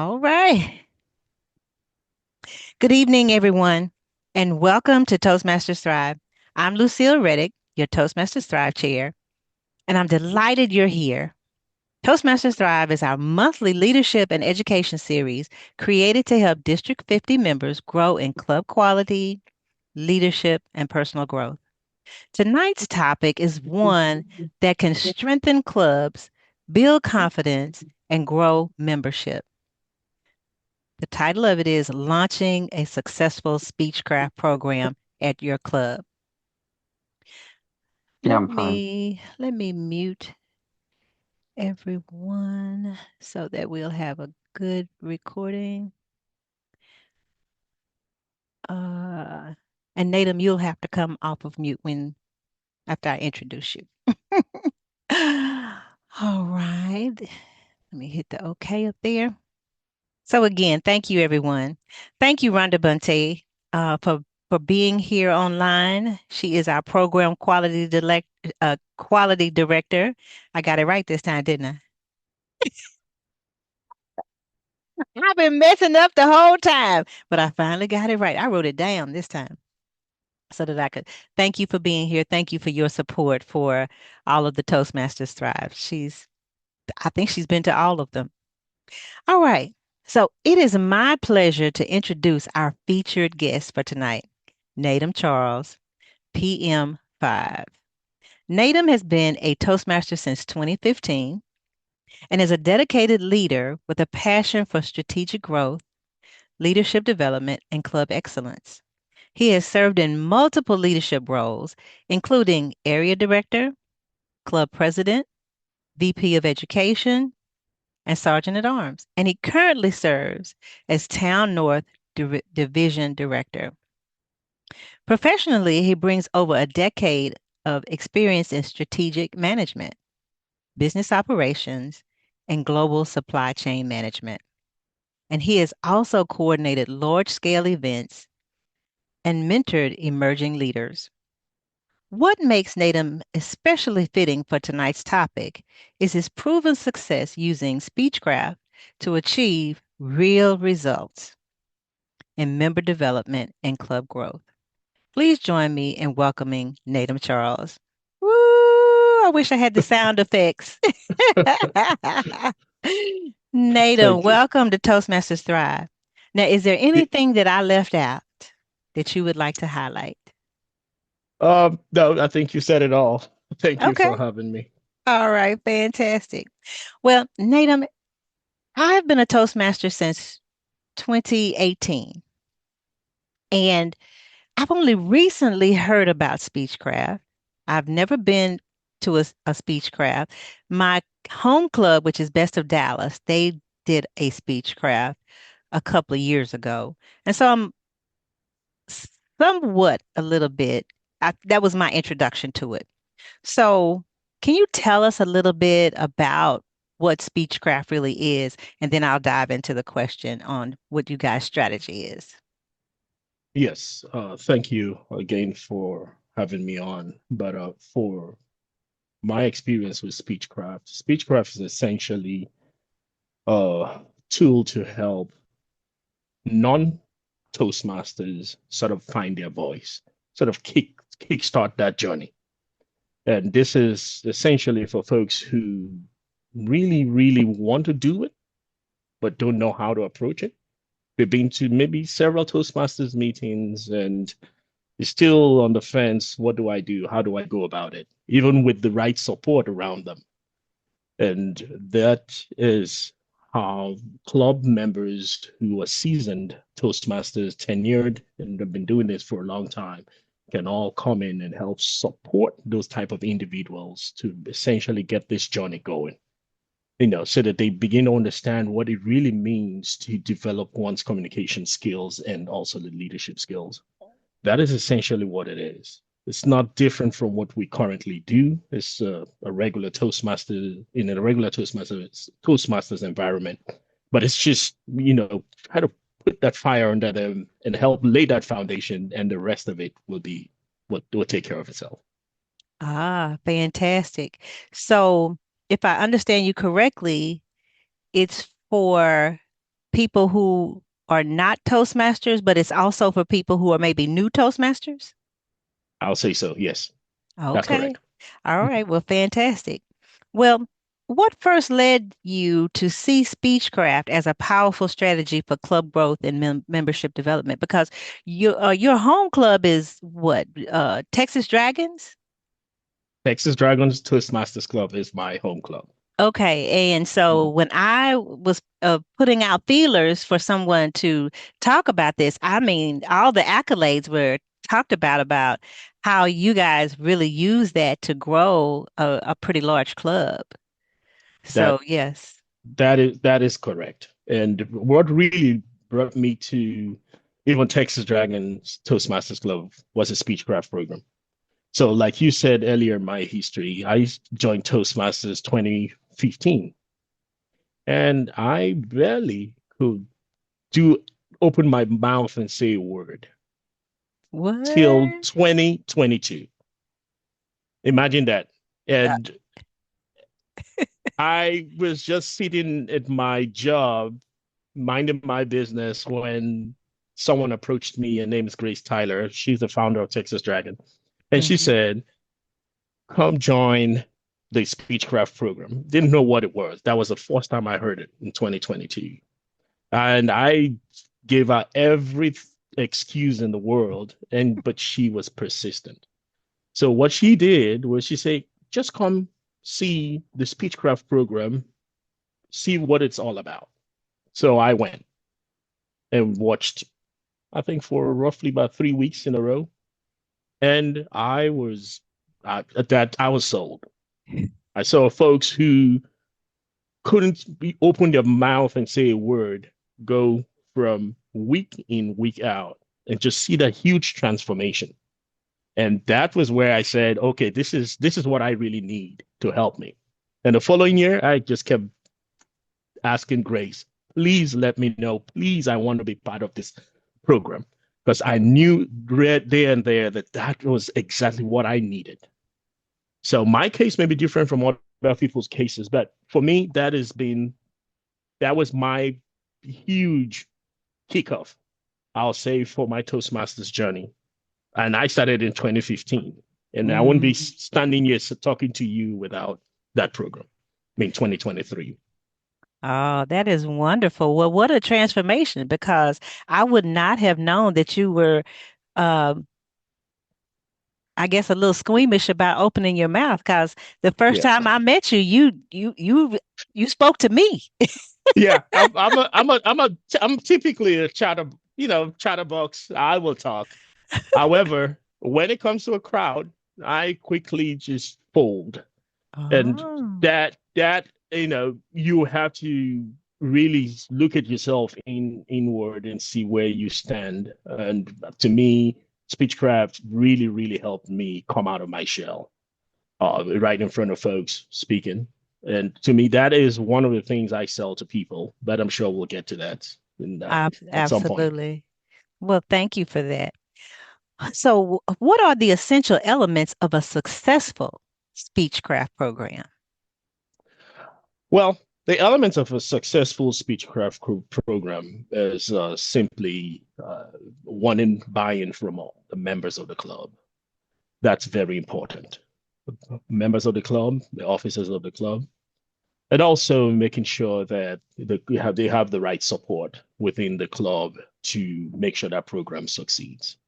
All right. Good evening, everyone, and welcome to Toastmasters Thrive. I'm Lucille Reddick, your Toastmasters Thrive chair, and I'm delighted you're here. Toastmasters Thrive is our monthly leadership and education series created to help District 50 members grow in club quality, leadership, and personal growth. Tonight's topic is one that can strengthen clubs, build confidence, and grow membership. The title of it is Launching a Successful SpeechCraft Program at Your Club. Yeah, Let I'm fine. me let me mute everyone so that we'll have a good recording. Uh, and Nadum, you'll have to come off of mute when after I introduce you. All right. Let me hit the OK up there. So again, thank you, everyone. Thank you, Rhonda Bunte, for being here online. She is our program quality director. I got it right this time, didn't I? I've been messing up the whole time, but I finally got it right. I wrote it down this time so that I could thank you for being here. Thank you for your support for all of the Toastmasters Thrive. I think she's been to all of them. All right. So it is my pleasure to introduce our featured guest for tonight, Nadum Charles, PM5. Nadum has been a Toastmaster since 2015 and is a dedicated leader with a passion for strategic growth, leadership development, and club excellence. He has served in multiple leadership roles, including area director, club president, VP of education, and Sergeant at Arms, and he currently serves as Town North Division Director. Professionally, he brings over a decade of experience in strategic management, business operations, and global supply chain management. And he has also coordinated large scale events and mentored emerging leaders. What makes Nadum especially fitting for tonight's topic is his proven success using SpeechCraft to achieve real results in member development and club growth. Please join me in welcoming Nadum Charles. Woo! I wish I had the sound effects. Nadum, Thank you. welcome to Toastmasters Thrive. Now, is there anything that I left out that you would like to highlight? No, I think you said it all. Thank you Okay. for having me. All right. Fantastic. Well, Nadum, I've been a Toastmaster since 2018, and I've only recently heard about SpeechCraft. I've never been to a SpeechCraft. My home club, which is Best of Dallas, they did a SpeechCraft a couple of years ago. And so I'm somewhat a little bit, that was my introduction to it. So can you tell us a little bit about what SpeechCraft really is? And then I'll dive into the question on what you guys' strategy is. Yes, thank you again for having me on. But for my experience with SpeechCraft is essentially a tool to help non-Toastmasters sort of find their voice, sort of kickstart that journey. And this is essentially for folks who really, really want to do it, but don't know how to approach it. They've been to maybe several Toastmasters meetings and they're still on the fence. What do I do? How do I go about it? Even with the right support around them. And that is how club members who are seasoned Toastmasters, tenured, and have been doing this for a long time, can all come in and help support those type of individuals to essentially get this journey going. So that they begin to understand what it really means to develop one's communication skills and also the leadership skills. That is essentially what it is. It's not different from what we currently do. It's a regular Toastmaster in a regular Toastmasters environment, but it's just try to put that fire under them and help lay that foundation, and the rest of it will be what will take care of itself. Ah, fantastic. So if I understand you correctly, it's for people who are not Toastmasters, but it's also for people who are maybe new Toastmasters? I'll say so. Yes, that's Okay. correct. All right. Well, fantastic. Well, what first led you to see SpeechCraft as a powerful strategy for club growth and membership development? Because your home club is what? Texas Dragons? Texas Dragons Toastmasters Club is my home club. Okay, and so Mhm. when I was putting out feelers for someone to talk about this, I mean, all the accolades were talked about how you guys really use that to grow a pretty large club. So That yes. that is correct. And what really brought me to even Texas Dragons Toastmasters Club was a Speechcraft program. So, like you said earlier, my history, I joined Toastmasters 2015, and I barely could do open my mouth and say a word till What? 2022. Imagine that. Uh, And I was just sitting at my job, minding my business, when someone approached me. Her name is Grace Tyler. She's the founder of Texas Dragon. And she mhm. said, come join the Speechcraft program. Didn't know what it was. That was the first time I heard it in 2022. And I gave her every excuse in the world, and but she was persistent. So what she did was she said, just come see the Speechcraft program, see what it's all about. So I went and watched, I think, for roughly about 3 weeks in a row. And at that I was sold. I saw folks who couldn't open their mouth and say a word go from week in, week out, and just see that huge transformation. And that was where I said, okay, this is what I really need to help me. And the following year, I just kept asking Grace, please let me know. Please, I want to be part of this program. Because I knew right there and there that that was exactly what I needed. So my case may be different from other people's cases, but for me, that was my huge kickoff, I'll say, for my Toastmasters journey. And I started in 2015. And I wouldn't be Mm. standing here talking to you without that program. I mean, 2023. Oh, that is wonderful. Well, what a transformation because I would not have known that you were um I guess a little squeamish about opening your mouth because the first Yeah. time I met you, you spoke to me. Yeah. I'm typically a chatterbox. I will talk. However, when it comes to a crowd, I quickly just fold. And Oh, you have to really look at yourself inward and see where you stand. And to me, Speechcraft really, really helped me come out of my shell, right in front of folks speaking. And to me, that is one of the things I sell to people, but I'm sure we'll get to that at some point. absolutely. Well, thank you for that. So, what are the essential elements of a successful speechcraft program? Well, the elements of a successful Speechcraft program is simply wanting buy-in from all the members of the club. That's very important. Members of the club, the officers of the club, and also making sure that they have the right support within the club to make sure that program succeeds.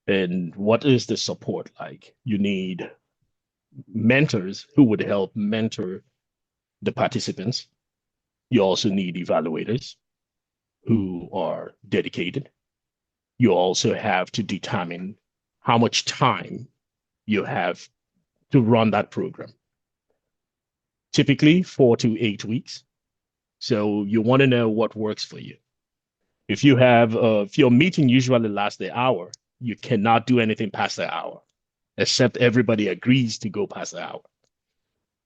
And what is the support like? You need mentors who would help mentor the participants. You also need evaluators who are dedicated. You also have to determine how much time you have to run that program. Typically 4 to 8 weeks. So you want to know what works for you. If your meeting usually lasts the hour, you cannot do anything past the hour, except everybody agrees to go past the hour.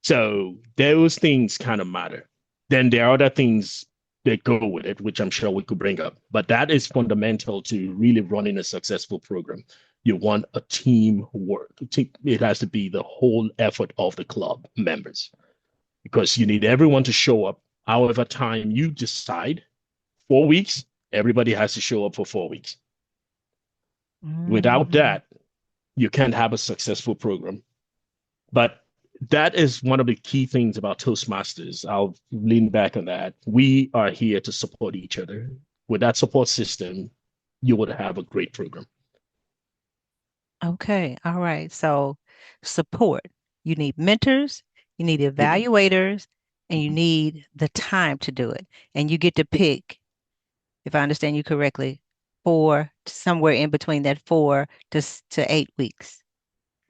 So those things kind of matter. Then there are other things that go with it, which I'm sure we could bring up. But that is fundamental to really running a successful program. You want a team work. It has to be the whole effort of the club members because you need everyone to show up however time you decide 4 weeks, everybody has to show up for 4 weeks. Without Mm. that, you can't have a successful program. But that is one of the key things about Toastmasters. I'll lean back on that. We are here to support each other. With that support system, you would have a great program. Okay. All right. So support. You need mentors, you need You do. evaluators, and you Mhm. need the time to do it. And you get to pick, if I understand you correctly, somewhere in between that 4 to 8 weeks.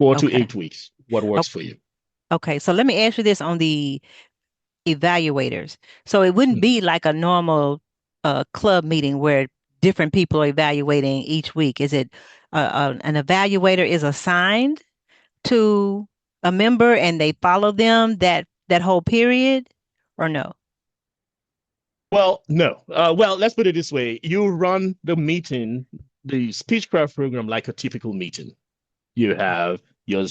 Okay. 4 to 8 weeks. What works for you? Okay, so let me ask you this on the evaluators. So it wouldn't Mhm. be like a normal club meeting where different people are evaluating each week. Is it an evaluator is assigned to a member and they follow them that whole period, or no? Well, no. Well, let's put it this way. You run the meeting, the SpeechCraft program, like a typical meeting. You have your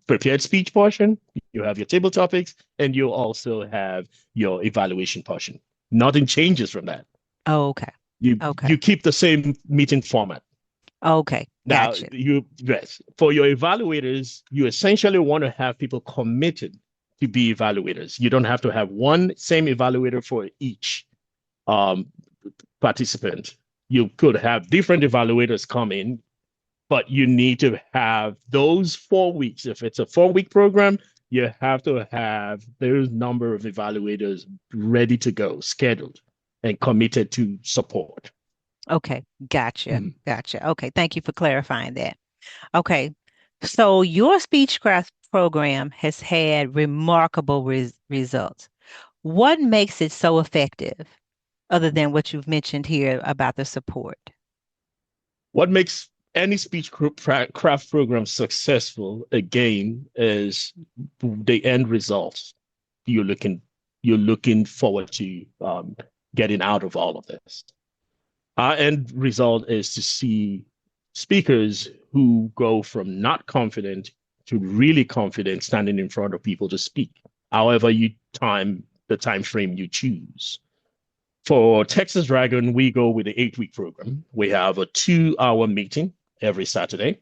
prepared speech portion, you have your table topics, and you also have your evaluation portion. Nothing changes from that. Oh, okay. You Okay. keep the same meeting format. Okay. Now, Gotcha. you yes, for your evaluators, you essentially want to have people committed to be evaluators. You don't have to have one same evaluator for each um, participant. You could have different evaluators come in, but you need to have those 4 weeks. If it's a 4 week program, you have to have those number of evaluators ready to go, scheduled, and committed to support. Okay. Gotcha. Mhm. Gotcha. Okay. Thank you for clarifying that. Okay. So your SpeechCraft program has had remarkable results. What makes it so effective, other than what you've mentioned here about the support? What makes any speech craft program successful again is the end results you're looking you're looking forward to getting out of all of this. Our end result is to see speakers who go from not confident to really confident standing in front of people to speak. However, you time the time frame you choose. For Texas Dragon, we go with the 8 week program. We have a 2 hour meeting every Saturday.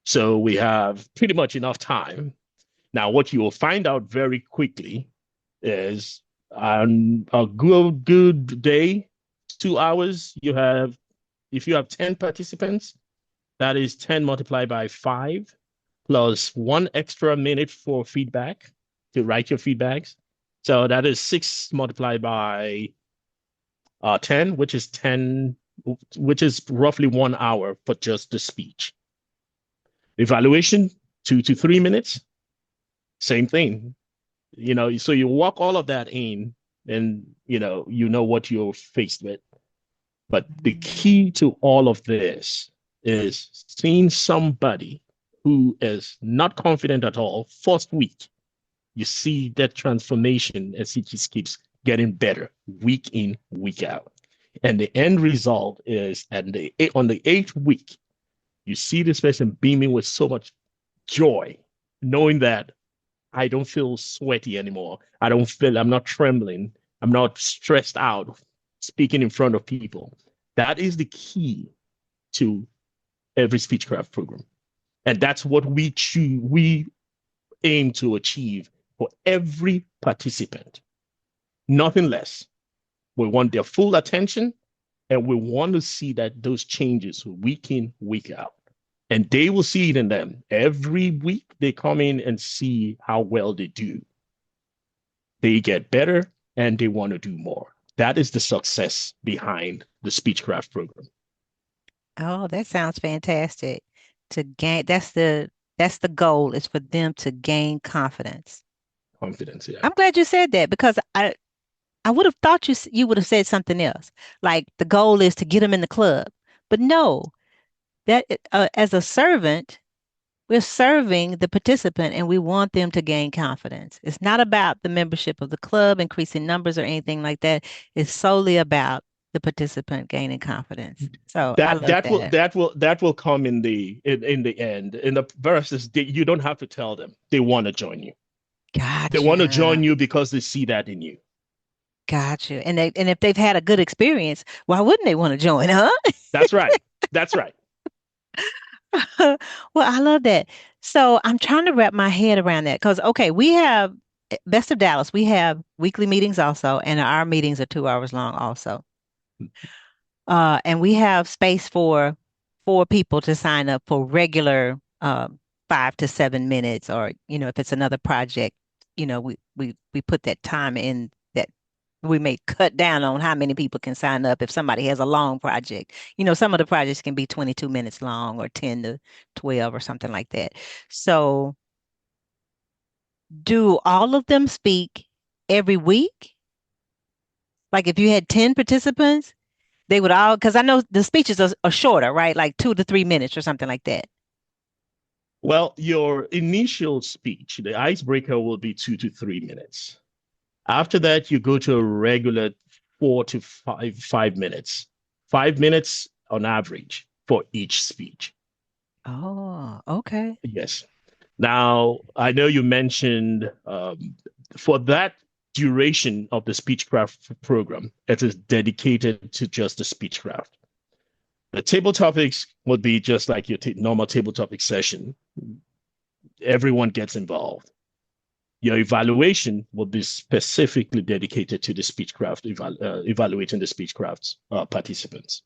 So we have pretty much enough time. Now, what you will find out very quickly is on a good day, 2 hours, if you have 10 participants, that is 10 multiplied by 5 plus 1 extra minute for feedback to write your feedbacks. So that is 6 multiplied by 10, which is roughly 1 hour for just the speech. Evaluation, 2 to 3 minutes, same thing. So you walk all of that in, and you know what you're faced with. But the key to all of this is seeing somebody who is not confident at all. First week, you see that transformation as he just keeps getting better week in, week out. And the end result is on the 8th week, you see this person beaming with so much joy, knowing that I don't feel sweaty anymore. I'm not trembling. I'm not stressed out speaking in front of people. That is the key to every SpeechCraft program. And that's what we aim to achieve for every participant. Nothing less. We want their full attention, and we want to see that those changes week in, week out. And they will see it in them. Every week they come in and see how well they do. They get better and they want to do more. That is the success behind the SpeechCraft program. Oh, that sounds fantastic. To gain, that's the goal is for them to gain confidence. Confidence, yeah. I'm glad you said that because I would have thought you would have said something else. Like the goal is to get them in the club. But no, as a servant, we're serving the participant and we want them to gain confidence. It's not about the membership of the club, increasing numbers or anything like that. It's solely about the participant gaining confidence. So I That love that will that. that will that will come in the end. In the verses, you don't have to tell them. They want to join you. They want to Gotcha. join you because they see that in you. Got you. And if they've had a good experience, why wouldn't they want to join, huh? That's right. That's right. Well, I love that. So I'm trying to wrap my head around that because, okay, we have Best of Dallas. We have weekly meetings also, and our meetings are 2 hours long also. And we have space for 4 people to sign up for regular 5 to 7 minutes, or if it's another project, we put that time in that we may cut down on how many people can sign up if somebody has a long project. Some of the projects can be 22 minutes long or 10 to 12 or something like that. So, do all of them speak every week? Like if you had 10 participants, they would all, because I know the speeches are shorter, right? Like 2 to 3 minutes or something like that. Well, your initial speech, the icebreaker will be 2 to 3 minutes. After that, you go to a regular 4 to 5 minutes. 5 minutes on average for each speech. Oh, okay. Yes. Now, I know you mentioned for that duration of the SpeechCraft program, it is dedicated to just the SpeechCraft. The table topics would be just like your normal table topic session. Everyone gets involved. Your evaluation will be specifically dedicated to the evaluating the SpeechCraft participants.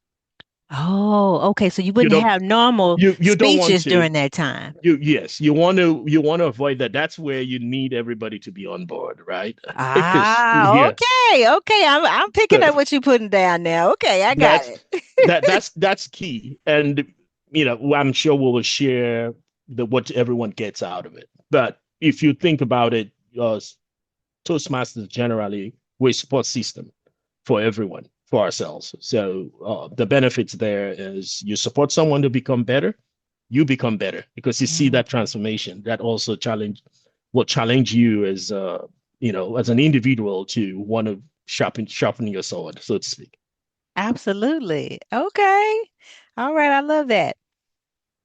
Oh, okay. So you You wouldn't don't have normal you don't want speeches to during that time. yes, you want to avoid that. That's where you need everybody to be on board, right? Because Ah, yeah, okay. Okay. I'm picking so up what you're putting down now. Okay, I got that's it. that's key. And I'm sure we will share what everyone gets out of it. But if you think about it, Toastmasters generally we're a support system for everyone, for ourselves. So the benefits there is you support someone to become better, you become better because you see that Mhm. transformation. That also will challenge you as an individual to want to sharpen your sword, so to speak. Absolutely. Okay. All right. I love that.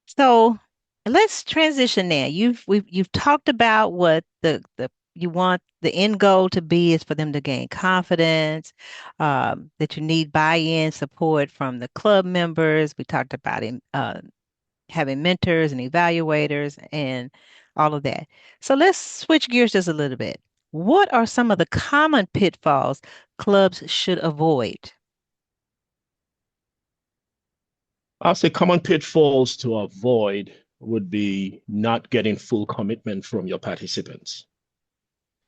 So let's transition now. You've talked about what the you want the end goal to be is for them to gain confidence, that you need buy-in support from the club members. We talked about having mentors and evaluators and all of that. So let's switch gears just a little bit. What are some of the common pitfalls clubs should avoid? I'll say common pitfalls to avoid would be not getting full commitment from your participants,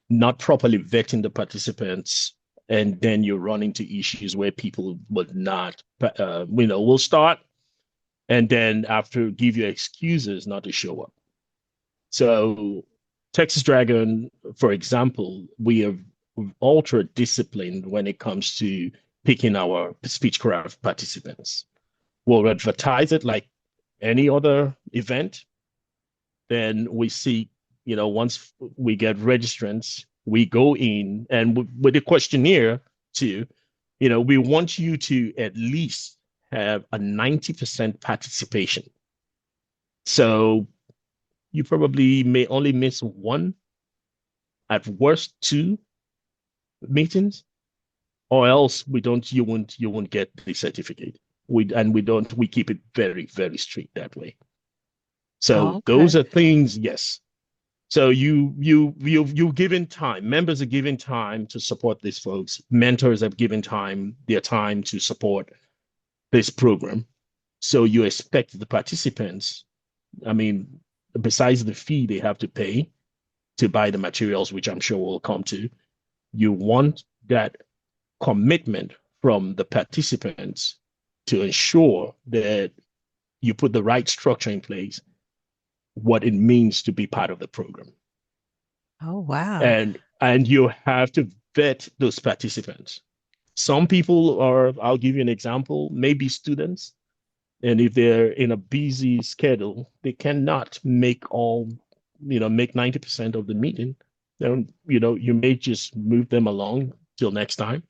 not properly vetting the participants, and then you run into issues where people would not, will start and then after give you excuses not to show up. So, Texas Dragon, for example, we have ultra disciplined when it comes to picking our SpeechCraft participants. We'll advertise it like any other event. Then we see, once we get registrants, we go in and with the questionnaire too, we want you to at least have a 90% participation. So you probably may only miss one, at worst two meetings, or else you won't get the certificate. We keep it very, very strict that way. So those Okay. are things, yes. So you given time. Members are given time to support these folks. Mentors have given their time to support this program. So you expect the participants, I mean, besides the fee they have to pay to buy the materials, which I'm sure we'll come to, you want that commitment from the participants to ensure that you put the right structure in place, what it means to be part of the program. Oh, wow. And you have to vet those participants. Some people are, I'll give you an example, maybe students, and if they're in a busy schedule, they cannot make 90% of the meeting. Then, you may just move them along till next time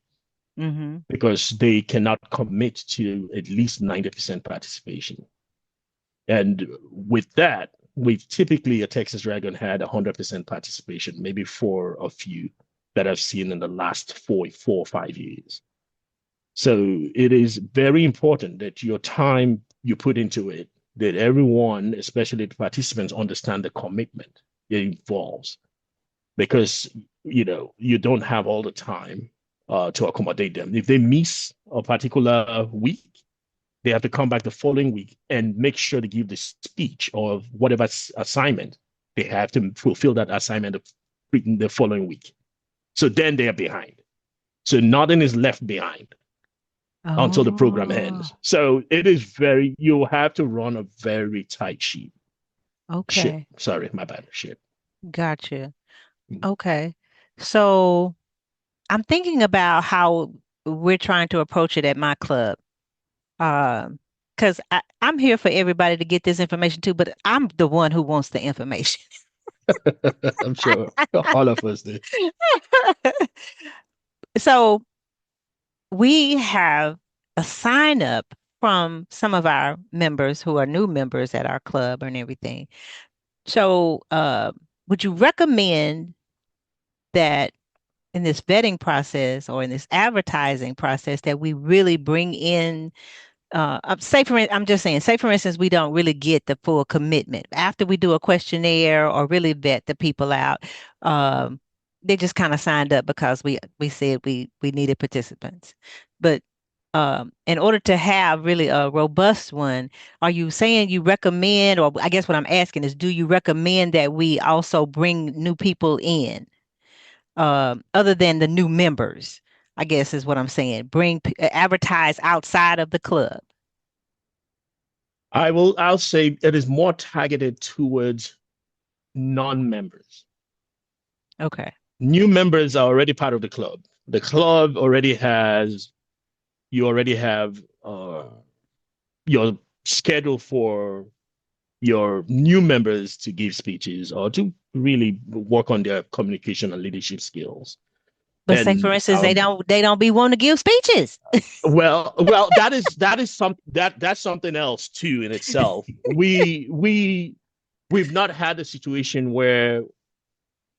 Mm-hmm. because they cannot commit to at least 90% participation. And with that, we've typically a Texas Dragon had 100% participation, maybe for a few. that I've seen in the last 4 or 5 years. So it is very important that your time you put into it, that everyone, especially the participants, understand the commitment it involves, because you don't have all the time to accommodate them. If they miss a particular week, they have to come back the following week and make sure to give the speech or whatever assignment they have to fulfill that assignment the following week. So then they are behind. So nothing is left behind until the program Oh, ends. So it is you have to run a very tight ship. okay. Sorry, my bad. Ship. Gotcha. Okay. So I'm thinking about how we're trying to approach it at my club. Because I'm here for everybody to get this information too, but I'm the one who wants the information. I'm sure all of us do. So we have a sign up from some of our members who are new members at our club and everything. So, would you recommend that in this vetting process or in this advertising process that we really bring in say I'm just saying, say for instance, we don't really get the full commitment after we do a questionnaire or really vet the people out. Um, they just kind of signed up because we said we needed participants. But in order to have really a robust one, are you saying you recommend, or I guess what I'm asking is, do you recommend that we also bring new people in, other than the new members? I guess is what I'm saying. Advertise outside of the club. I'll say it is more targeted towards non-members. Okay. New members are already part of the club. The club already has you already have your schedule for your new members to give speeches or to really work on their communication and leadership skills. But say for And instance, they don't be wanting to give speeches. well, that is that's something else too in itself. We've not had a situation where,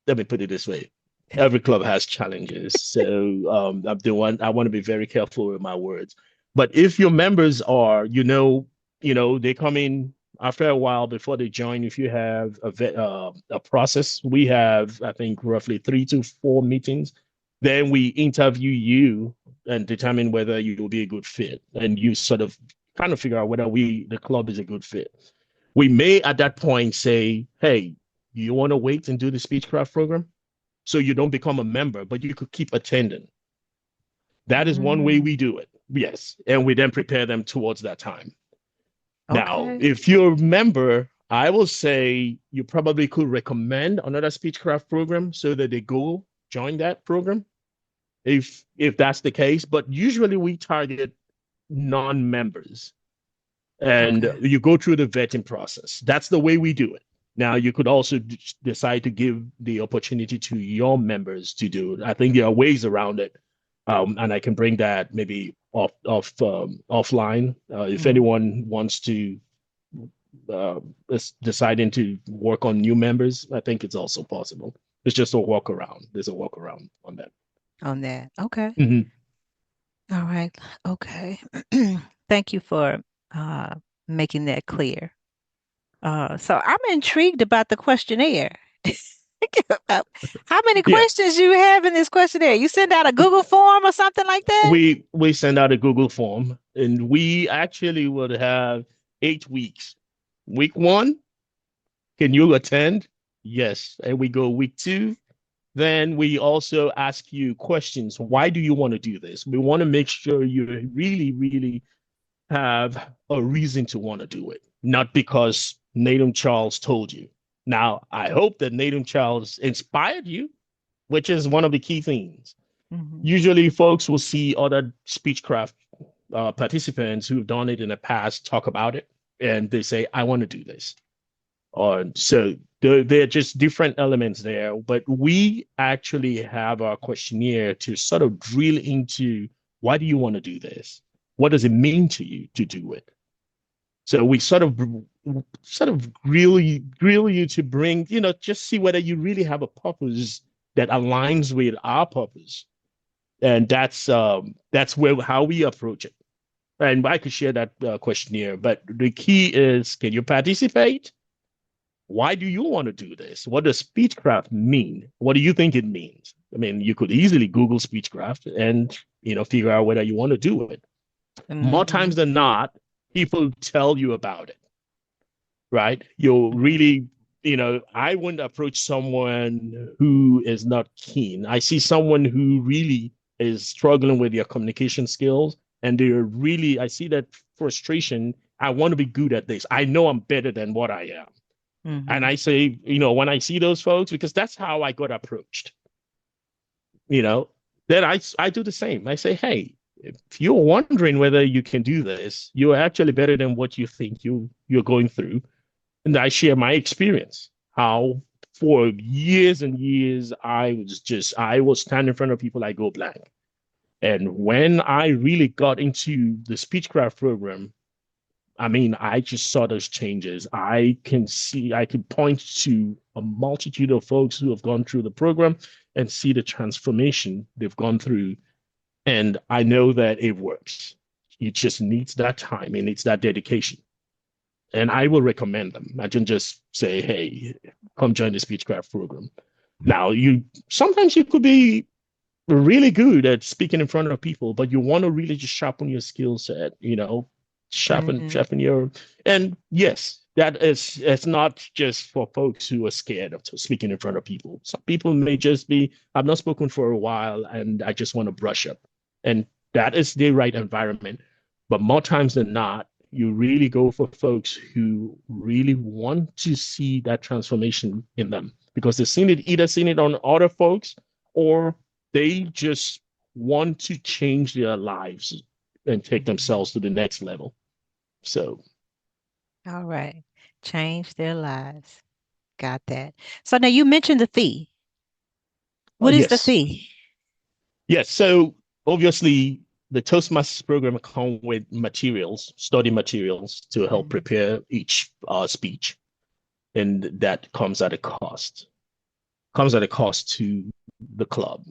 let me put it this way. Every club has challenges. So I'm the one I want to be very careful with my words. But if your members are, they come in after a while before they join. If you have a process, we have, I think, roughly 3 to 4 meetings. Then we interview you and determine whether you will be a good fit. And you sort of kind of figure out whether the club is a good fit. We may at that point say, hey, you want to wait and do the SpeechCraft program? So you don't become a member, but you could keep attending. That is one way Mm, we do it. Yes. And we then prepare them towards that time. Now, okay. if you're a member, I will say you probably could recommend another SpeechCraft program so that they go join that program if that's the case. But usually we target non-members and Okay. you go through the vetting process. That's the way we do it. Now, you could also decide to give the opportunity to your members to do it. I think there are ways around it, and I can bring that maybe offline. If Mhm. anyone wants to uh, deciding to work on new members, I think it's also possible. It's just a walk around. There's a walk around on that. On that. Okay. Mhm. All right. Okay. Thank you for uh making that clear. So I'm intrigued about the questionnaire. How many Yeah, questions you have in this questionnaire? You send out a Google form or something like that? we send out a Google form, and we actually would have 8 weeks. Week one, can you attend? Yes. And we go week two. Then we also ask you questions. Why do you want to do this? We want to make sure you really, really have a reason to want to do it, not because Nadum Charles told you. Now, I hope that Nadum Charles inspired you, which is one of the key things. Hmm. Usually, folks will see other SpeechCraft participants who've done it in the past talk about it, and they say, I want to do this. So they're just different elements there, but we actually have our questionnaire to sort of drill into, why do you want to do this? What does it mean to you to do it? So we sort of grill you to bring, just see whether you really have a purpose that aligns with our purpose. And that's where how we approach it. And I could share that questionnaire, but the key is, can you participate? Why do you want to do this? What does SpeechCraft mean? What do you think it means? I mean, you could easily Google SpeechCraft and figure out whether you want to do it. More Hmm. times than not, people tell you about it, right? You'll really, I wouldn't approach someone who is not keen. I see someone who really is struggling with their communication skills, and I see that frustration. I want to be good at this. I know I'm better than what I am. And Hmm. I say, when I see those folks, because that's how I got approached, you know, then I do the same. I say, hey, if you're wondering whether you can do this, you're actually better than what you think you're going through. And I share my experience, how for years and years I will stand in front of people, I go blank. And when I really got into the SpeechCraft program, I mean, I just saw those changes. I can point to a multitude of folks who have gone through the program and see the transformation they've gone through. And I know that it works. It just needs that time, it needs that dedication. And I will recommend them. I can just say, hey, come join the SpeechCraft program. Now, you sometimes you could be really good at speaking in front of people, but you want to really just sharpen your skill set, Hmm. sharpen your, and yes, that is, it's not just for folks who are scared of speaking in front of people. Some people may just be, I've not spoken for a while and I just want to brush up. And that is the right environment. But more times than not, you really go for folks who really want to see that transformation in them because they've seen it on other folks, or they just want to change their lives and take Hmm. themselves to the next level. So, All right. Change their lives. Got that. So now you mentioned the fee. What is the yes, fee? yes. So obviously, the Toastmasters program come with materials, study materials to help Mhm. prepare each speech, and that comes at a cost. Comes at a cost to the club.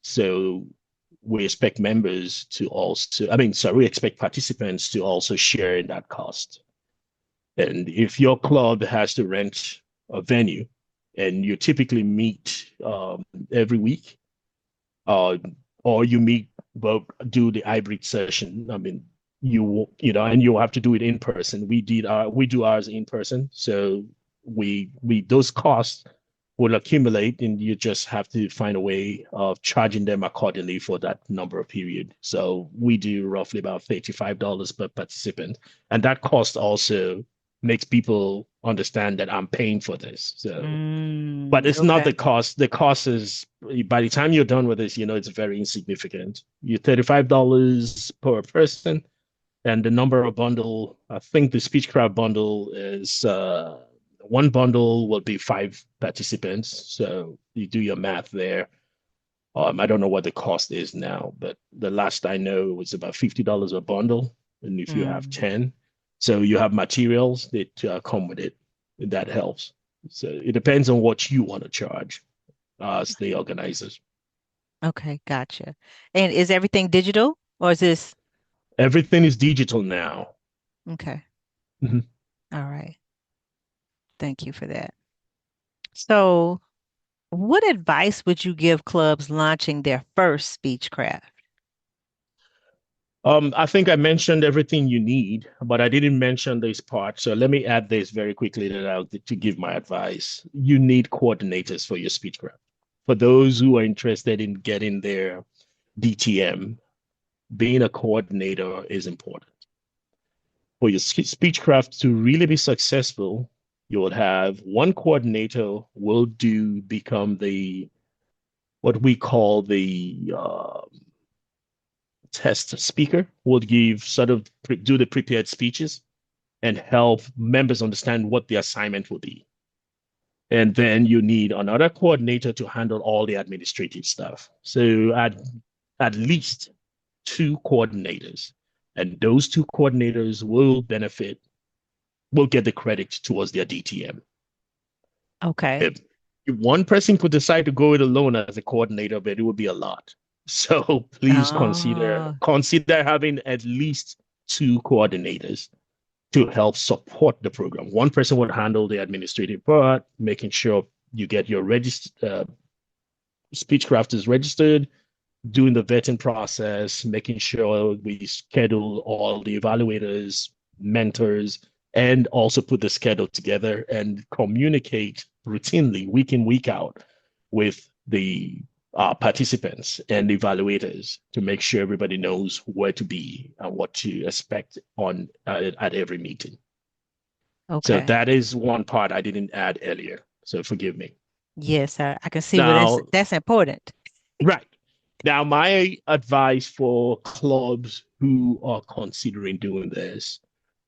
So we expect members to also, I mean, sorry, we expect participants to also share in that cost. And if your club has to rent a venue and you typically meet every week, uh, or you meet, but do the hybrid session, I mean, and you have to do it in person. We do ours in person. So we those costs will accumulate and you just have to find a way of charging them accordingly for that number of period. So we do roughly about $35 per participant. And that cost also makes people understand that I'm paying for this. So, but Mm, it's not the okay. cost. The cost is by the time you're done with this, it's very insignificant. You're $35 per person, and the number of bundle, I think the SpeechCraft bundle is one bundle will be five participants. So you do your math there. I don't know what the cost is now, but the last I know it was about $50 a bundle. And if you have Mm, 10, so you have materials that come with it, that helps. So it depends on what you want to charge as the organizers. okay, gotcha. And is everything digital or is this Everything is digital now. okay? Mhm. All right. Thank you for that. So, what advice would you give clubs launching their first Speechcraft? I think I mentioned everything you need, but I didn't mention this part. So let me add this very quickly to give my advice. You need coordinators for your SpeechCraft. For those who are interested in getting their DTM, being a coordinator is important. For your SpeechCraft to really be successful, you would have one coordinator will do become the what we call the test speaker, would give sort of do the prepared speeches and help members understand what the assignment will be. And then you need another coordinator to handle all the administrative stuff. So at least two coordinators. And those two coordinators will get the credit towards their DTM. Okay. If, If one person could decide to go it alone as a coordinator, but it would be a lot. So please consider Oh, consider having at least two coordinators to help support the program. One person would handle the administrative part, making sure you get your SpeechCraft is registered, doing the vetting process, making sure we schedule all the evaluators, mentors, and also put the schedule together and communicate routinely, week in, week out, with the participants and evaluators to make sure everybody knows where to be and what to expect on at every meeting. So okay. that is one part I didn't add earlier. So forgive me. Yes, I can see where Now, that's important. right. Now, my advice for clubs who are considering doing this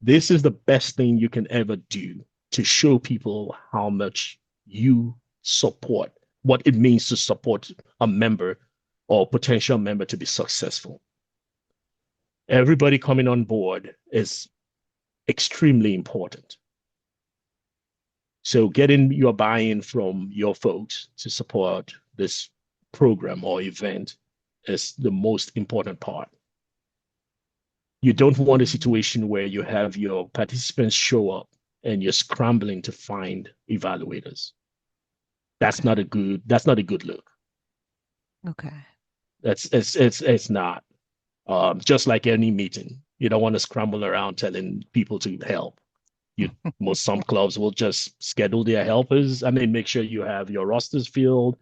is the best thing you can ever do to show people how much you support, what it means to support a member or potential member to be successful. Everybody coming on board is extremely important. So getting your buy-in from your folks to support this program or event is the most important part. You don't want a Mhm. situation where you have your participants show up and you're scrambling to find evaluators. Okay. That's not a good look. Okay. It's not. Just like any meeting, you don't want to scramble around telling people to help. You most some clubs will just schedule their helpers. I mean, make sure you have your rosters filled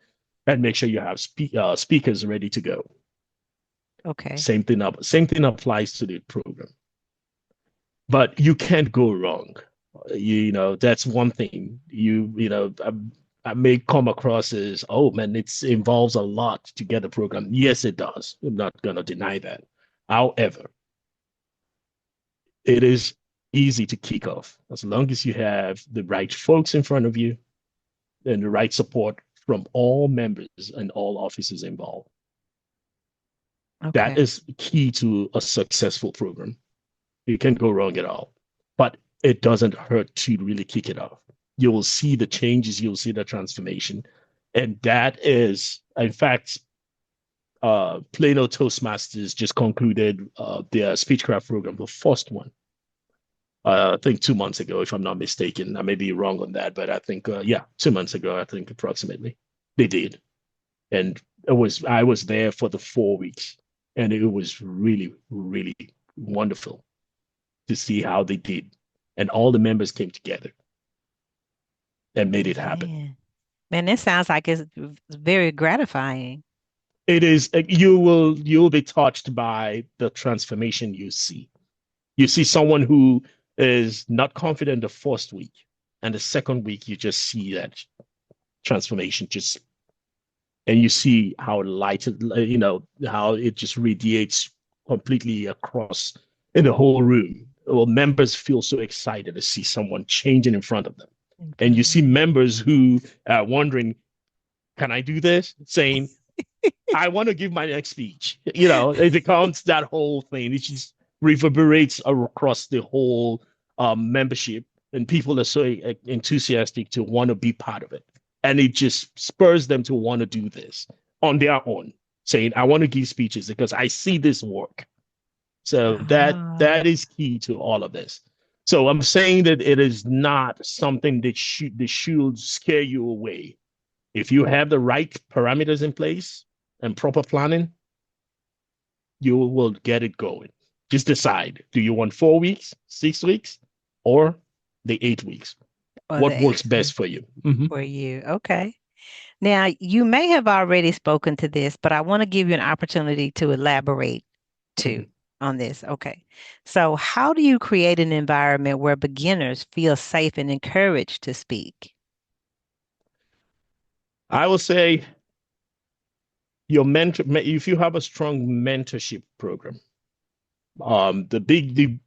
and make sure you have speakers ready to go. Okay. Same thing applies to the program. But you can't go wrong. That's one thing. I may come across as, oh man, it involves a lot to get a program. Yes, it does. I'm not gonna deny that. However, it is easy to kick off as long as you have the right folks in front of you and the right support from all members and all officers involved. That Okay. is key to a successful program. You can't go wrong at all. But it doesn't hurt to really kick it off. You will see the changes, you'll see the transformation. And that is, in fact, Plano Toastmasters just concluded their SpeechCraft program, the first one. I think 2 months ago, if I'm not mistaken. I may be wrong on that, but I think, yeah, 2 months ago, I think approximately they did. And I was there for the 4 weeks, and it was really, really wonderful to see how they did. And all the members came together and made it happen. Man. Man, this sounds like it's very gratifying. It is you'll be touched by the transformation you see. You see someone who is not confident the first week, and the second week you just see that transformation just and you see how light how it just radiates completely across in the whole room. Well, members feel so excited to see someone changing in front of them. And you see Okay. members who are wondering, can I do this? Saying, I want to give my next speech. It becomes that whole thing. It just reverberates across the whole membership, and people are so enthusiastic to want to be part of it. And it just spurs them to want to do this on their own, saying, I want to give speeches because I see this work. So that Ah, is key to all of this. So I'm saying that it is not something that should scare you away. If you have the right parameters in place and proper planning, you will get it going. Just decide, do you want 4 weeks, 6 weeks, or the 8 weeks? or the What works 8 week best for you? Mm-hmm. for you. Okay. Now, you may have already spoken to this, but I want to give you an opportunity to elaborate too Mm-hmm. on this. Okay. So, how do you create an environment where beginners feel safe and encouraged to speak? I will say your mentor, if you have a strong mentorship program, the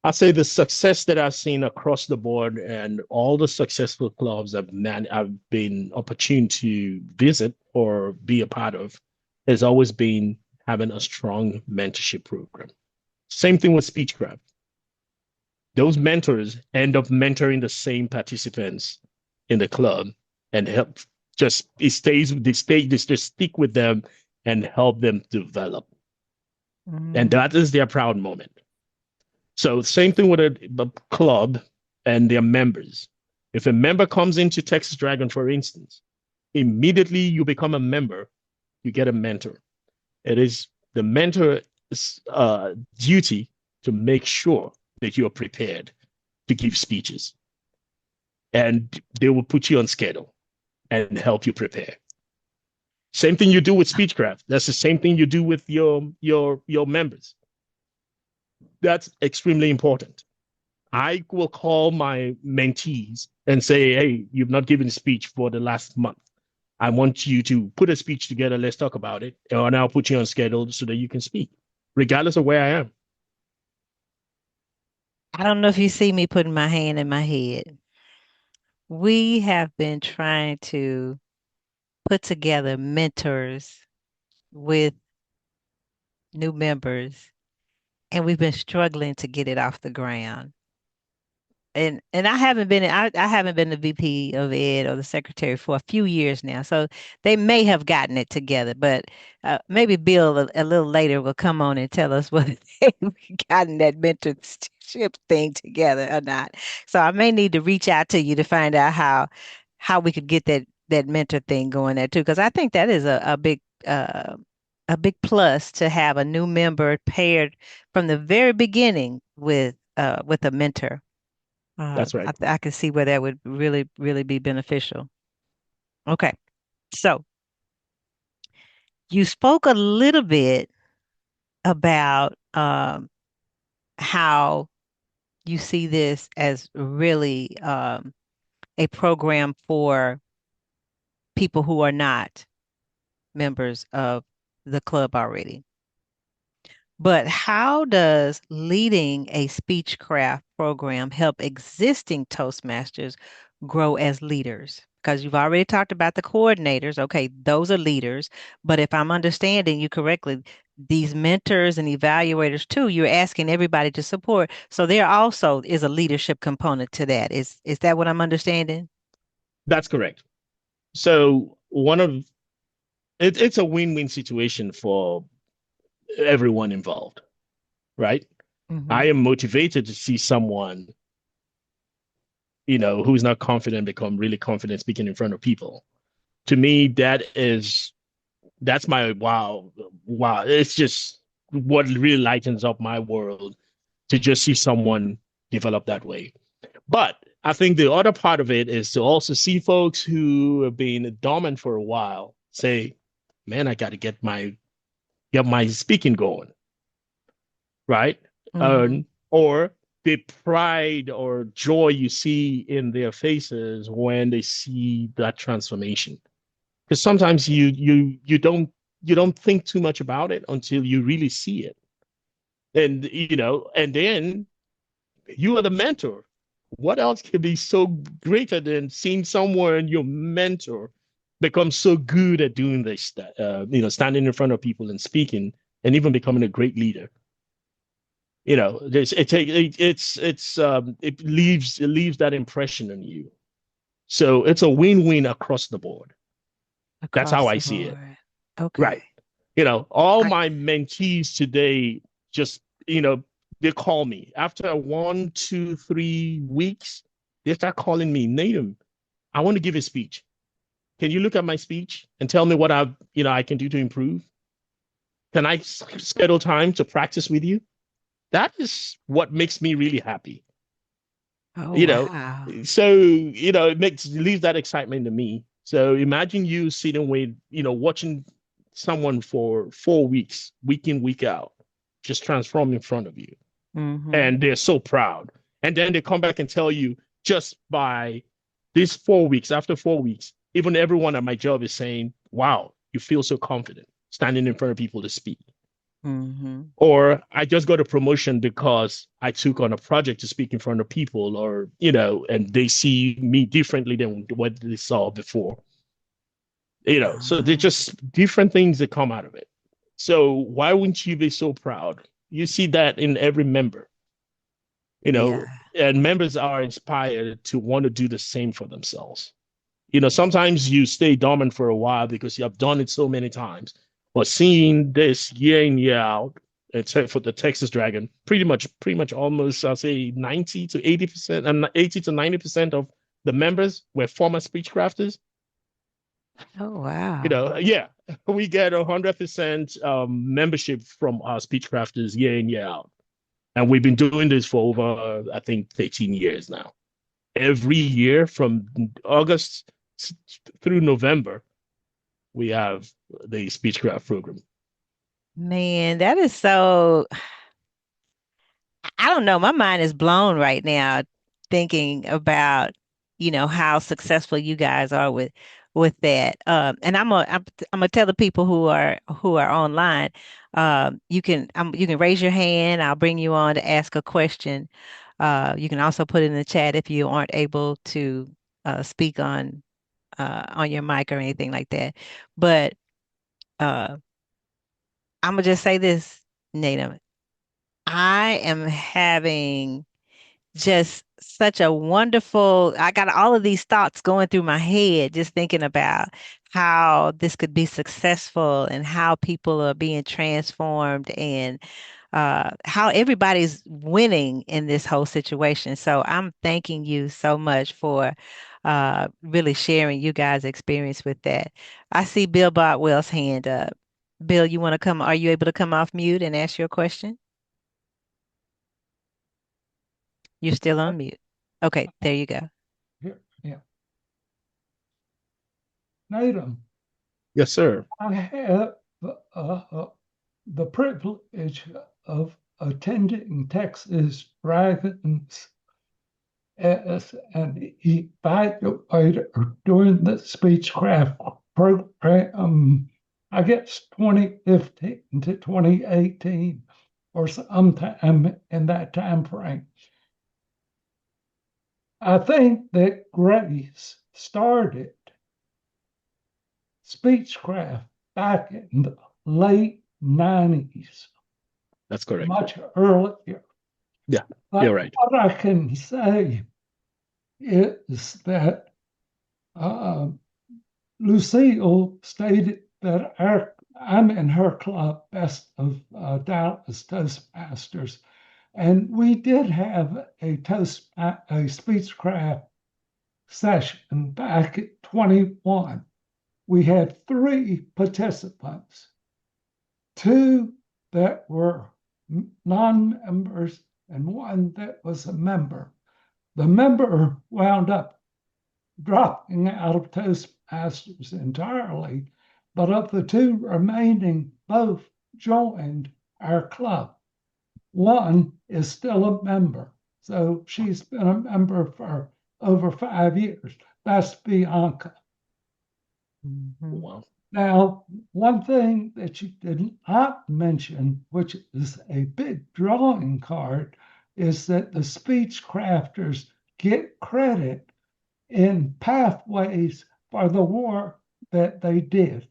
I say the success that I've seen across the board and all the successful clubs I've been opportune to visit or be a part of has always been having a strong mentorship program. Same thing with SpeechCraft. Those mentors end up mentoring the same participants in the club, and help. Just it stays they stay just stick with them and help them develop. And Mm. that is their proud moment. So same thing with a club and their members. If a member comes into Texas Dragon, for instance, immediately you become a member, you get a mentor. It is the mentor's duty to make sure that you're prepared to give speeches, and they will put you on schedule and help you prepare. Same thing you do with SpeechCraft. That's the same thing you do with your members. That's extremely important. I will call my mentees and say, "Hey, you've not given a speech for the last month. I want you to put a speech together. Let's talk about it, and I'll put you on schedule so that you can speak, regardless of where I am." I don't know if you see me putting my hand in my head. We have been trying to put together mentors with new members, and we've been struggling to get it off the ground. And I haven't been the VP of Ed or the secretary for a few years now, so they may have gotten it together, but maybe Bill a little later will come on and tell us whether they've gotten that mentorship thing together or not. So I may need to reach out to you to find out how we could get that mentor thing going there too, because I think that is a big plus to have a new member paired from the very beginning with a mentor. That's right. I can see where that would really, really be beneficial. Okay. So you spoke a little bit about how you see this as really a program for people who are not members of the club already. But how does leading a SpeechCraft program help existing Toastmasters grow as leaders? Because you've already talked about the coordinators. Okay, those are leaders. But if I'm understanding you correctly, these mentors and evaluators too, you're asking everybody to support. So there also is a leadership component to that. Is that what I'm understanding? That's correct. So it's a win-win situation for everyone involved, right? I Mm-hmm. am motivated to see someone, who's not confident become really confident speaking in front of people. To me, that's my wow, wow. It's just what really lightens up my world to just see someone develop that way. But I think the other part of it is to also see folks who have been dormant for a while say, "Man, I got to get my speaking going," right? Mm-hmm. Or the pride or joy you see in their faces when they see that transformation. Because sometimes you don't think too much about it until you really see it. And then you are the mentor. What else can be so greater than seeing someone your mentor become so good at doing this, standing in front of people and speaking and even becoming a great leader? It leaves that impression on you. So it's a win-win across the board. That's how Across I the see it. board. Okay. Right. All I my mentees today just, they call me after 1, 2, 3 weeks. They start calling me, Nadum, I want to give a speech. Can you look at my speech and tell me what I can do to improve? Can I schedule time to practice with you? That is what makes me really happy. oh you know wow. it leaves that excitement to me. So imagine you sitting with, watching someone for 4 weeks, week in, week out, just transform in front of you, Mm-hmm. and they're so proud. And then they come back and tell you, just by these 4 weeks, after 4 weeks, even everyone at my job is saying, wow, you feel so confident standing in front of people to speak. Mm-hmm. Or I just got a promotion because I took on a project to speak in front of people, or, and they see me differently than what they saw before. So they're Uh, just different things that come out of it. So why wouldn't you be so proud? You see that in every member, you yeah. know, and members are inspired to want to do the same for themselves. Sometimes you stay dormant for a while because you have done it so many times. But seeing this year in, year out, except for the Texas Dragon, pretty much almost, I'll say 90 to 80%, and 80 to 90% of the members were former speech crafters. Oh, wow. Yeah, we get 100% membership from our speech crafters year in, year out. And we've been doing this for over, I think, 13 years now. Every year from August through November, we have the SpeechCraft program. Man, that is so, I don't know. My mind is blown right now thinking about, how successful you guys are with that. And I'm gonna tell the people who are online, you can raise your hand. I'll bring you on to ask a question. You can also put it in the chat if you aren't able to speak on your mic or anything like that. But uh, I'm gonna just say this, Nadum. I am having just such a wonderful, I got all of these thoughts going through my head, just thinking about how this could be successful and how people are being transformed and how everybody's winning in this whole situation. So I'm thanking you so much for really sharing you guys' experience with that. I see Bill Botwell's hand up. Bill, you want to come? Are you able to come off mute and ask your question? You're still on mute. Okay, there you go. Here, yeah. Nadum, Yes, sir. I have the privilege of attending Texas Dragons as an evaluator during the SpeechCraft program, I guess 2015 to 2018 or sometime in that time frame. I think that Grace started SpeechCraft back in the late 90s, That's correct. much earlier. Yeah, you're But right. what I can say is that uh, Lucille stated that I'm in her club, Best of Dallas Toastmasters, and we did have a SpeechCraft session back at 21. We had 3 participants, 2 that were non-members and 1 that was a member. The member wound up dropping out of Toastmasters entirely, but of the 2 remaining, both joined our club. 1 is still a member, so she's been a member for over 5 years. That's Bianca. Mhm. Wow. Now, one thing that you did not mention, which is a big drawing card, is that the speech crafters get credit in pathways for the work that they did.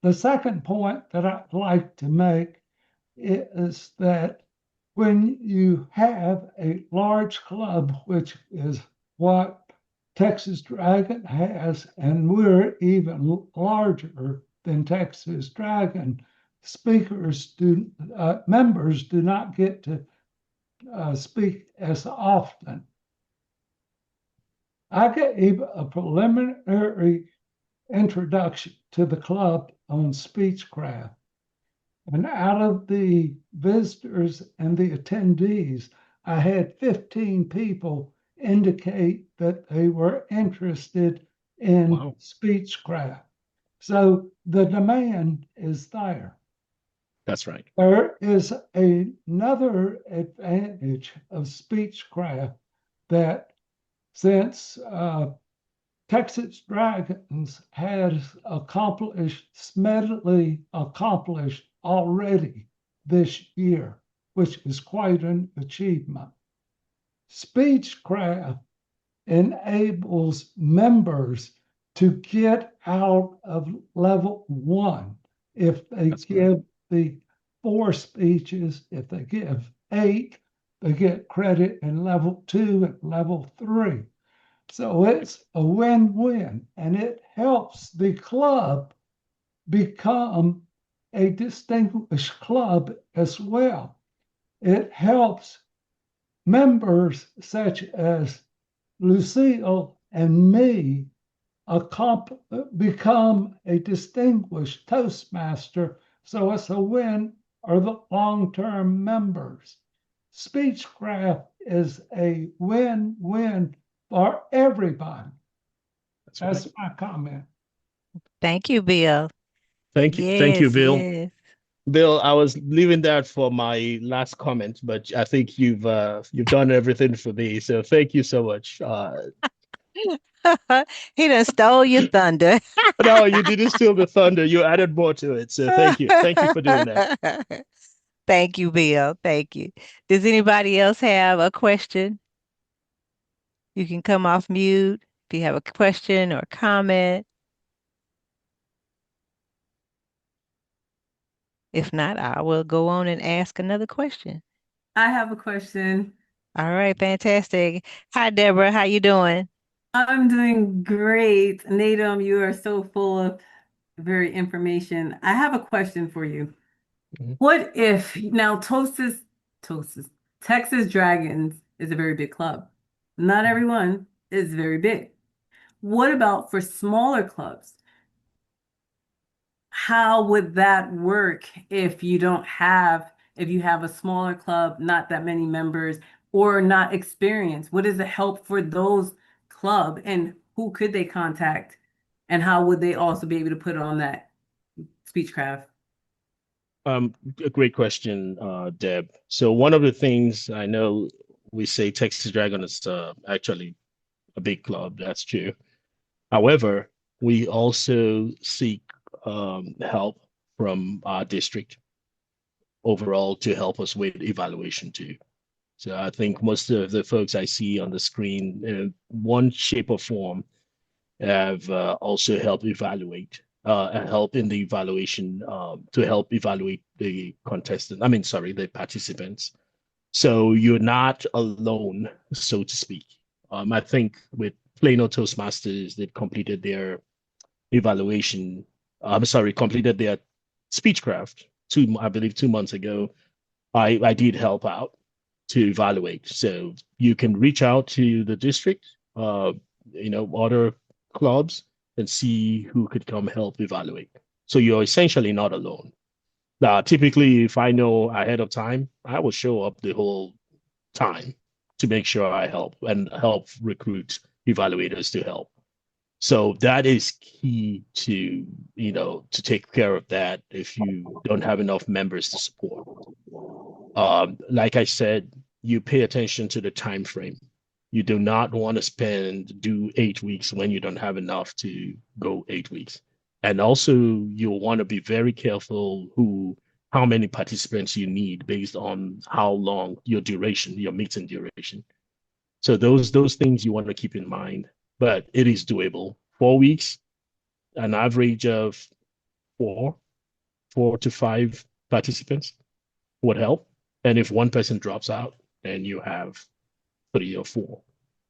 The second point that I'd like to make is that when you have a large club, which is what Texas Dragon has, and we're even larger than Texas Dragon, members do not get to speak as often. I gave a preliminary introduction to the club on SpeechCraft. And out of the visitors and the attendees, I had 15 people indicate that they were interested in Wow. SpeechCraft. So the demand is there. That's right. There is another advantage of SpeechCraft that since Texas Dragons has steadily accomplished already this year, which is quite an achievement. SpeechCraft enables members to get out of level 1 if they That's correct. give the 4 speeches. If they give 8, they get credit in level 2 and level 3. So it's a win-win, and it helps the club become a distinguished club as well. It helps members such as Lucille and me become a distinguished Toastmaster. So it's a win for the long-term members. SpeechCraft is a win-win for everybody. That's That's my comment. Thank you, Bill. thank you, Yes, Bill. yes. Bill, I was leaving that for my last comment, but I think you've done everything for me. So thank you so much. He done stole your thunder. No, you didn't steal the thunder. You added more to it. So thank you. Thank you for doing that. Thank you, Bill. Thank you. Does anybody else have a question? You can come off mute if you have a question or comment. If not, I will go on and ask another question. I have a question. All right, fantastic. Hi, Deborah. How you doing? I'm doing great. Nadum, you are so full of very information. I have a question for you. Mhm. What if now Toast's Texas Dragons is a very big club. Not everyone is very big. What about for smaller clubs? How would that work if you have a smaller club, not that many members, or not experienced? What is the help for those club and who could they contact? And how would they also be able to put on that SpeechCraft? A great question, Deb. So one of the things I know we say Texas Dragon is actually a big club. That's true. However, we also seek help from our district overall to help us with evaluation too. So I think most of the folks I see on the screen, in one shape or form, have also helped evaluate, help in the evaluation to help evaluate the contestant. I mean, sorry, the participants. So you're not alone, so to speak. I think with Plano Toastmasters, they completed their evaluation. I'm sorry, completed their SpeechCraft I believe 2 months ago. I did help out to evaluate. So you can reach out to the district, other clubs and see who could come help evaluate. So you're essentially not alone. Now, typically, if I know ahead of time, I will show up the whole time to make sure I help and help recruit evaluators to help. So that is key to take care of that if you don't have enough members to support. Like I said, you pay attention to the time frame. You do not want to do 8 weeks when you don't have enough to go 8 weeks. And also you'll want to be very careful how many participants you need based on how long your meeting duration. So those things you want to keep in mind, but it is doable. 4 weeks, an average of four, 4 to 5 participants would help. And if one person drops out, then you have 3 or 4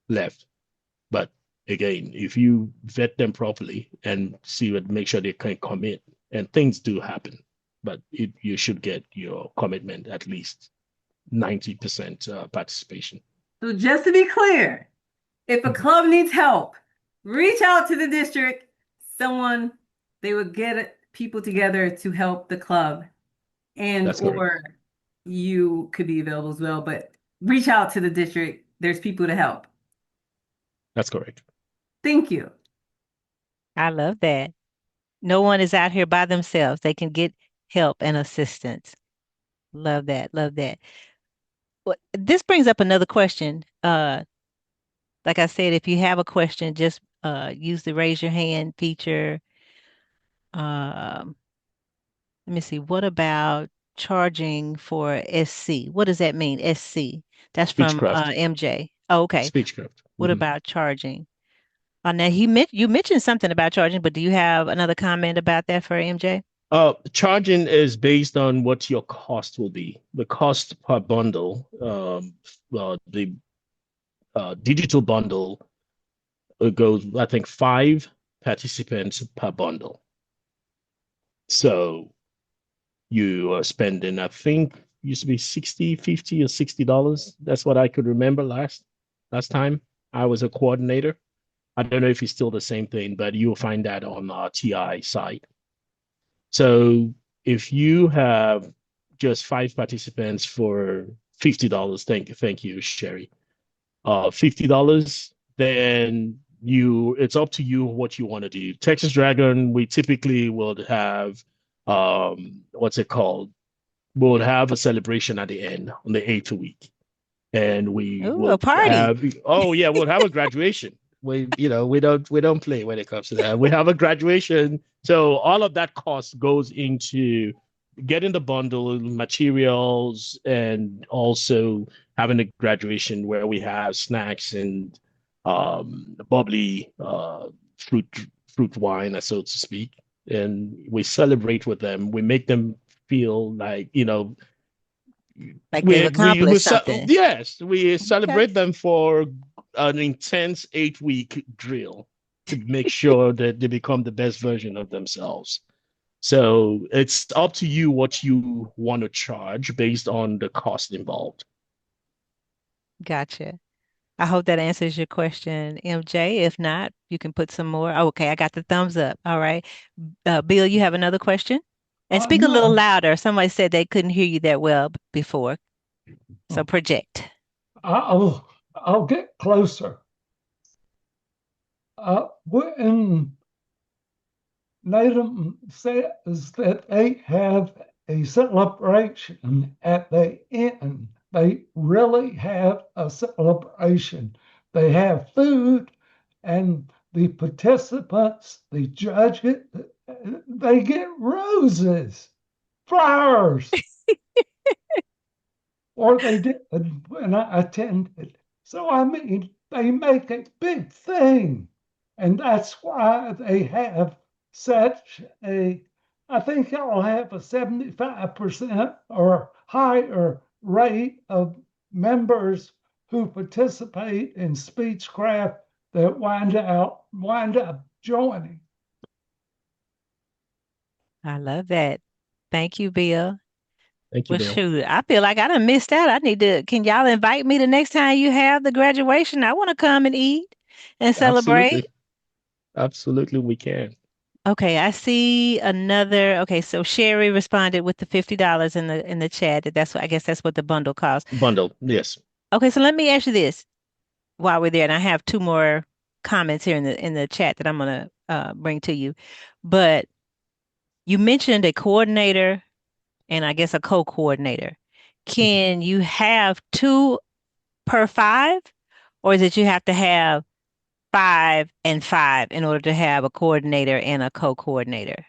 left. But again, if you vet them properly and make sure they can commit, and things do happen, but you should get your commitment at least 90% participation. So just to be clear, if a club needs help, reach out to the district. Someone they would get people together to help the club, and That's correct. or you could be available as well. But reach out to the district. There's people to help. That's correct. Thank you. I love that. No one is out here by themselves. They can get help and assistance. Love that. Love that. Well, this brings up another question. Like I said, if you have a question, just use the raise your hand feature. Um, Let me see. What about charging for SC? What does that mean? SC. That's from SpeechCraft. MJ. Oh, okay. SpeechCraft. What about charging? Now you mentioned something about charging, but do you have another comment about that for MJ? Charging is based on what your cost will be. The cost per bundle, the digital bundle it goes, I think, 5 participants per bundle. So you are spending, I think, used to be 60, 50, or $60. That's what I could remember last time I was a coordinator. I don't know if it's still the same thing, but you'll find that on our TI site. So if you have just 5 participants for $50, thank you, Sherry. $50, then it's up to you what you want to do. Texas Dragon, we typically would have what's it called? We would have a celebration at the end on the eighth week. And we Ooh, a would party. have, oh yeah, we'll have a graduation. We don't play when it comes to that. We have a graduation. So all of that cost goes into getting the bundle materials and also having a graduation where we have snacks and bubbly fruit wine, so to speak. And we celebrate with them. We make them feel like, Like they've accomplished something. yes, we Okay. celebrate them for an intense 8 week drill to make sure that they become the best version of themselves. So it's up to you what you want to charge based on the cost involved. Gotcha. I hope that answers your question, MJ. If not, you can put some more. Oh, okay, I got the thumbs up. All right. Bill, you have another question? And speak a little No, louder. Somebody said they couldn't hear you that well before. So oh, project. I'll get closer. When Nadum says that they have a celebration at the end, they really have a celebration. They have food, and the participants, the judges, they get roses, flowers, or they did when I attended. So, I mean, they make a big thing. And that's why they have such a, I think I'll have a 75% or higher rate of members who participate in SpeechCraft that wind up joining. I love that. Thank you, Bill. Thank you, Well, Bill. shoot, I feel like I done missed out. Can y'all invite me the next time you have the graduation? I want to come and eat and celebrate. Absolutely. Absolutely, we can. Okay, I see another. Okay, so Sherry responded with the $50 in the chat. That's what I guess that's what the bundle costs. Bundle, yes. Okay, so let me ask you this while we're there, and I have two more comments here in the chat that I'm gonna bring to you. But you mentioned a coordinator and I guess a co-coordinator. Mhm. Can you have two per five, or is it you have to have five and five in order to have a coordinator and a co-coordinator?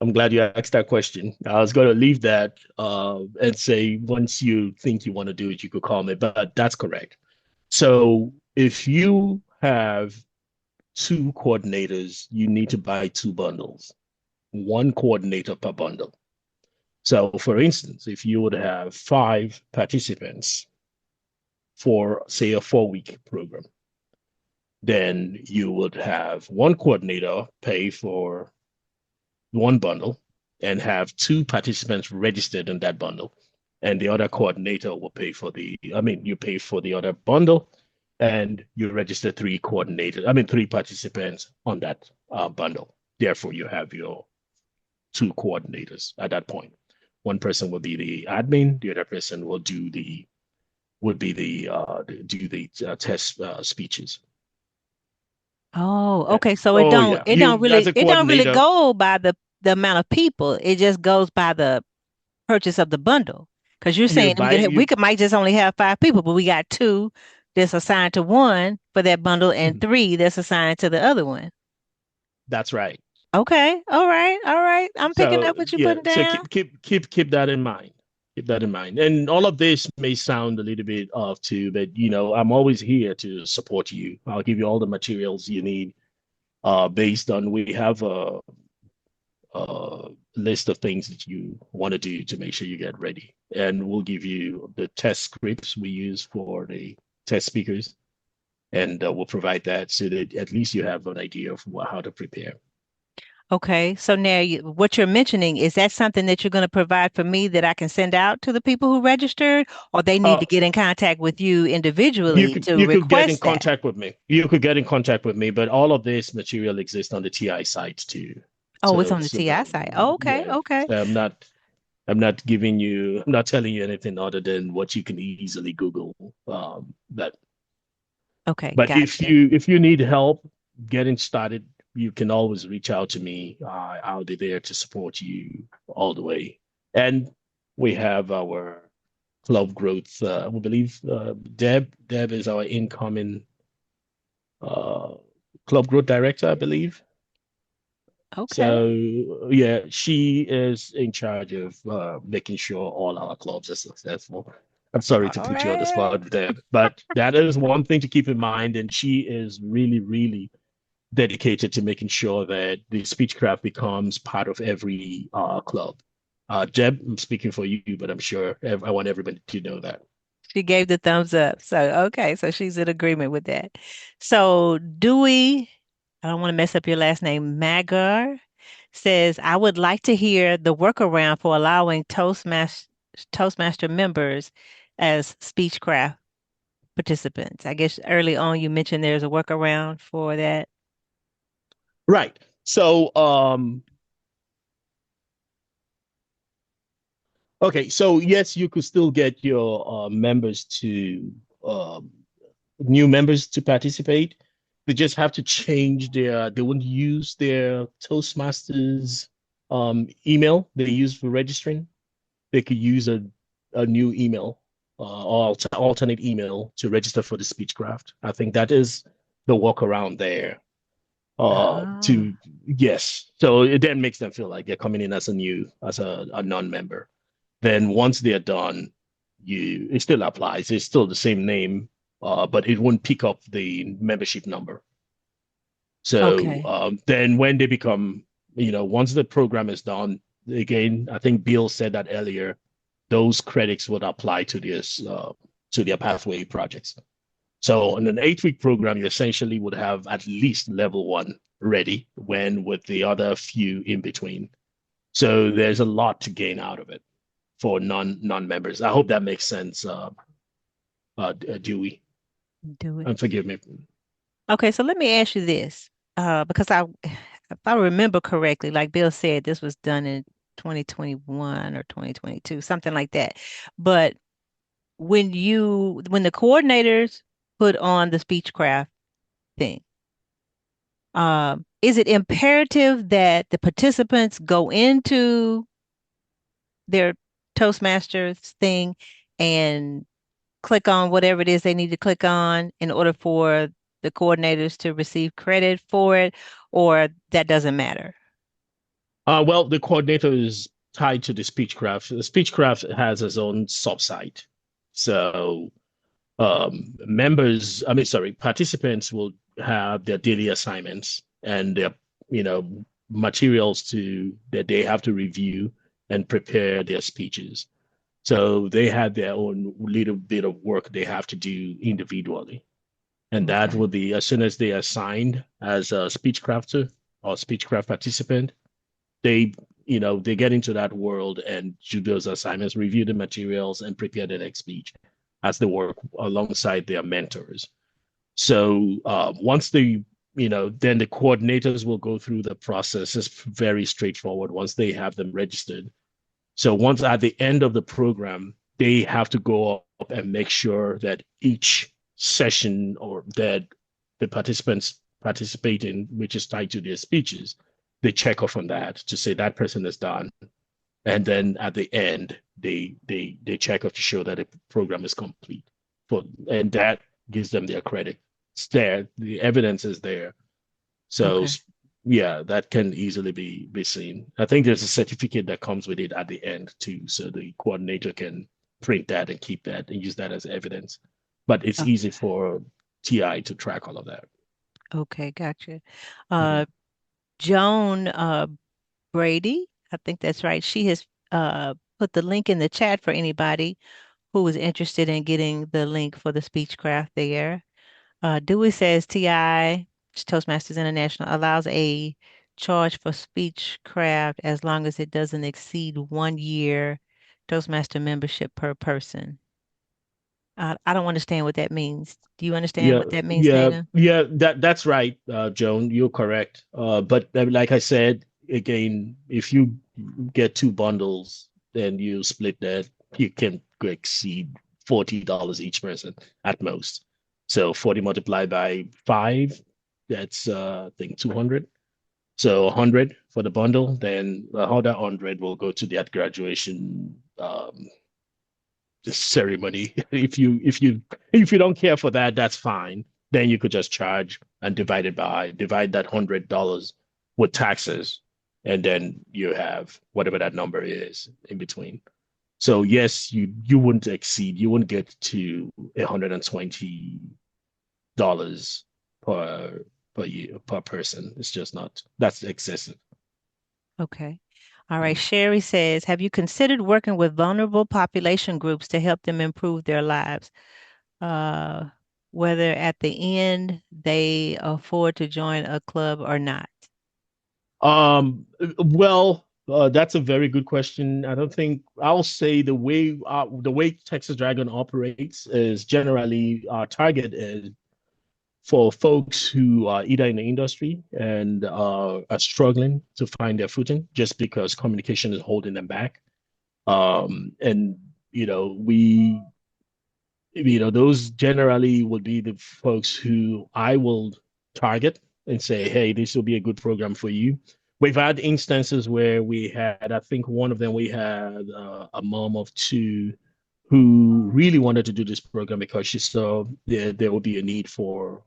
I'm glad you asked that question. I was going to leave that and say once you think you want to do it, you could call me, but that's correct. So if you have 2 coordinators, you need to buy 2 bundles, 1 coordinator per bundle. So, for instance, if you would have 5 participants for, say, a 4 week program, then you would have 1 coordinator pay for 1 bundle and have 2 participants registered in that bundle. And the other coordinator will pay for you pay for the other bundle and you register 3 participants on that bundle. Therefore, you have your 2 coordinators at that point. One person will be the admin, the other person will do the would be the do the test speeches. Oh, okay. So Oh yeah, you as a it don't really coordinator, go by the amount of people. It just goes by the purchase of the bundle. Because you're you saying buy we you. could might just only have five people, but we got two that's assigned to one for that bundle and Mhm. three that's assigned to the other one. That's right. Okay. All right. All right. I'm picking So up what you're yeah, putting so down. keep that in mind. Keep that in mind. And all of this may sound a little bit off too, but I'm always here to support you. I'll give you all the materials you need. Based on we have a list of things that you want to do to make sure you get ready, and we'll give you the test scripts we use for the test speakers, and we'll provide that so that at least you have an idea of how to prepare. Okay, so now what you're mentioning, is that something that you're going to provide for me that I can send out to the people who registered, or they need Uh, to get in contact with you you individually could to you could get in request that? contact with me. You could get in contact with me, but all of this material exists on the TI site too. Oh, it's on the TI site. Oh, okay, Yeah, okay, so I'm not telling you anything other than what you can easily Google. That okay, But gotcha. if you need help getting started, you can always reach out to me. I'll be there to support you all the way. And we have our club growth. We believe Deb is our incoming uh, club growth director, I believe. Okay. So yeah, she is in charge of making sure all our clubs are successful. I'm sorry to All put you on the right. spot there, but that is one thing to keep in mind. And she is really, really dedicated to making sure that the SpeechCraft becomes part of every club. Jeb, I'm speaking for you, but I'm sure I want everybody to know that. She gave the thumbs up. So, okay, so she's in agreement with that. So, Dewey, I don't want to mess up your last name, Magar says, I would like to hear the workaround for allowing Toastmaster members as SpeechCraft participants. I guess early on you mentioned there's a workaround for that. Right. So, okay. So yes, you could still get your members to um, new members to participate. They just have to change they wouldn't use their Toastmasters email they use for registering. They could use a new email or alternate email to register for the SpeechCraft. I think that is the workaround there. Oh, To Yes, so it then makes them feel like they're coming in as a non-member. Then once they're done, it still applies. It's still the same name, but it won't pick up the membership number. So okay. then when they become, once the program is done, again, I think Bill said that earlier, those credits would apply to their pathway projects. So in an 8-week program, you essentially would have at least level one ready when with the other few in between. So there's a lot to gain out of it for non-members. I hope that makes sense, Dewey. Do it. And forgive me. Okay, so let me ask you this. Because if I remember correctly, like Bill said, this was done in 2021 or 2022, something like that. But when the coordinators put on the SpeechCraft thing, is it imperative that the participants go into their Toastmasters thing and click on whatever it is they need to click on in order for the coordinators to receive credit for it, or that doesn't matter? Well, the coordinator is tied to the SpeechCraft. The SpeechCraft has its own subsite. So participants will have their daily assignments and their, materials that they have to review and prepare their speeches. So they have their own little bit of work they have to do individually. And that Okay. will be as soon as they are assigned as a speech crafter or SpeechCraft participant, they, they get into that world and do those assignments, review the materials, and prepare the next speech as they work alongside their mentors. So once they, then the coordinators will go through the process. It's very straightforward once they have them registered. So once at the end of the program, they have to go up and make sure that each session or that the participants participate in, which is tied to their speeches, they check off on that to say that person is done. And then at the end, they check off to show that the program is complete. And that gives them their credit. It's there. The evidence is there. So Okay. yeah, that can easily be seen. I think there's a certificate that comes with it at the end too, so the coordinator can print that and keep that and use that as evidence. But it's Oh, easy for TI to track all of that. okay, gotcha. Mhm. Uh, Joan Brady, I think that's right. She has put the link in the chat for anybody who is interested in getting the link for the SpeechCraft there. Dewey says TI, Toastmasters International, allows a charge for SpeechCraft as long as it doesn't exceed 1 year Toastmaster membership per person. I don't understand what that means. Do you understand Yeah, what that means, yeah, Nana? yeah. That's right, Joan. You're correct. But like I said again, if you get two bundles, then you split that. You can exceed $40 each person at most. So 40 multiplied by five, that's I think 200. So 100 for the bundle. Then the other 100 will go to that graduation ceremony. If you don't care for that, that's fine. Then you could just charge and divide that $100 with taxes, and then you have whatever that number is in between. So yes, you wouldn't exceed, you wouldn't get to $120 per year per person. It's just not, that's excessive. Okay. All right. Sherry says, have you considered working with vulnerable population groups to help them improve their lives? Uh, whether at the end they afford to join a club or not. That's a very good question. I don't think I'll say the way Texas Dragon operates is generally our target is for folks who are either in the industry and are struggling to find their footing just because communication is holding them back. And those generally would be the folks who I will target and say, hey, this will be a good program for you. We've had instances where I think one of them, we had a mom of two who really wanted to do this program because she saw there would be a need for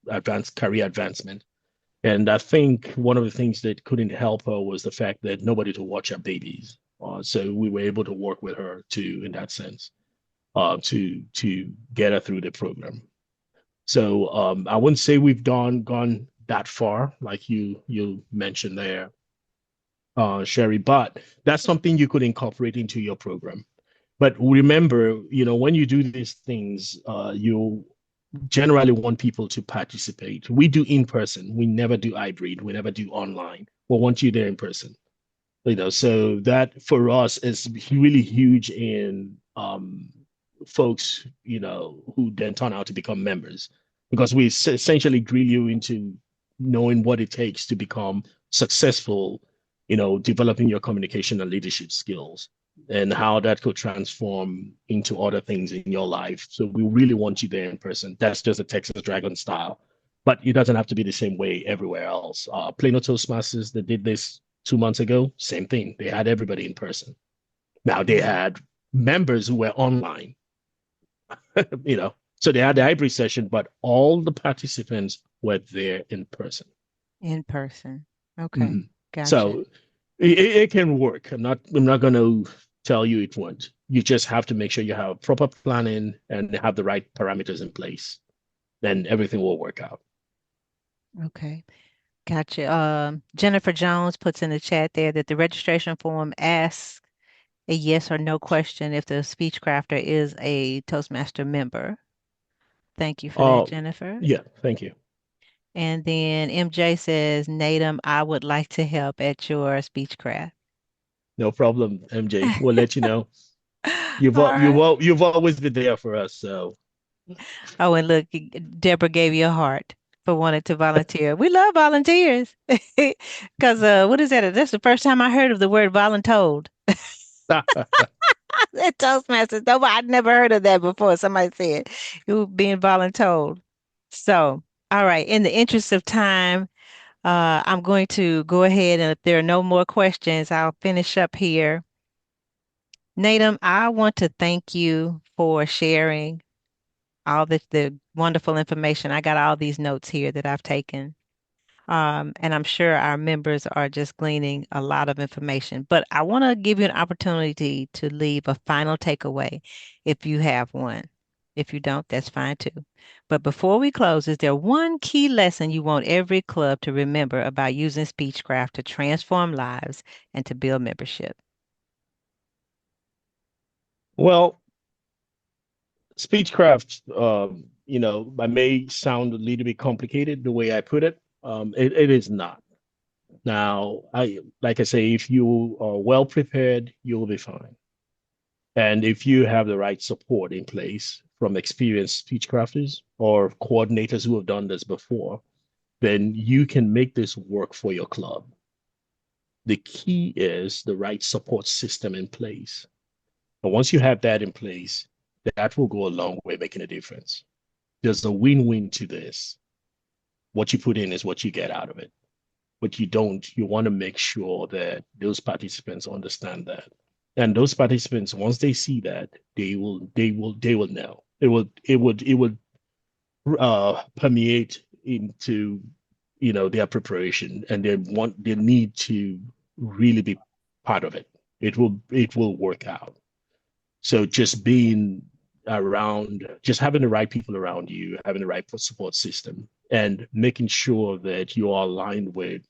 advanced career advancement. And I think one of the things that couldn't help her was the fact that nobody to watch her babies. So we were able to work with her too, in that sense, to get her through the program. So I wouldn't say we've gone that far, like you mentioned there, Sherry, but that's something you could incorporate into your program. But remember, when you do these things, you generally want people to participate. We do in person. We never do hybrid. We never do online. We want you there in person. So that for us is really huge in folks, who then turn out to become members because we essentially drill you into knowing what it takes to become successful, developing your communication and leadership skills and how that could transform into other things in your life. So we really want you there in person. That's just a Texas Dragon style, but it doesn't have to be the same way everywhere else. Plano Toastmasters that did this 2 months ago, same thing. They had everybody in person. Now they Mhm. had members who were online, you know. So they had the hybrid session, but all the participants were there in person. In person. Okay. Mhm. Gotcha. So it can work. I'm not going to tell you it won't. You just have to make sure you have proper planning and have the right parameters in place. Then everything will work out. Okay. Gotcha. Jennifer Jones puts in the chat there that the registration form asks a yes or no question if the speech crafter is a Toastmaster member. Thank you for that, Uh, Jennifer. yeah, thank you. And then MJ says, Nadum, I would like to help at your speechcraft. No problem, MJ. We'll let you know. You've All al- you've right. al- you've always been there for us. So Oh, and look, Deborah gave you a heart for wanting to volunteer. We love volunteers. Because what is that? That's the first time I heard of the word voluntold. That Toastmasters. Nobody, I'd never heard of that before. Somebody said you being voluntold. So, all right. In the interest of time, I'm going to go ahead and if there are no more questions, I'll finish up here. Nadam, I want to thank you for sharing all the wonderful information. I got all these notes here that I've taken. And I'm sure our members are just gleaning a lot of information. But I want to give you an opportunity to leave a final takeaway if you have one. If you don't, that's fine too. But before we close, is there one key lesson you want every club to remember about using SpeechCraft to transform lives and to build membership? well, SpeechCraft, I may sound a little bit complicated the way I put it. It is not. Now, like I say, if you are well prepared, you'll be fine. And if you have the right support in place from experienced speech crafters or coordinators who have done this before, then you can make this work for your club. The key is the right support system in place. And once you have that in place, that will go a long way making a difference. There's a win-win to this. What you put in is what you get out of it. What you don't, you want to make sure that those participants understand that. And those participants, once they see that, they will know. It would permeate into their preparation, and they need to really be part of it. It will work out. So just being around, just having the right people around you, having the right support system, and making sure that you are aligned with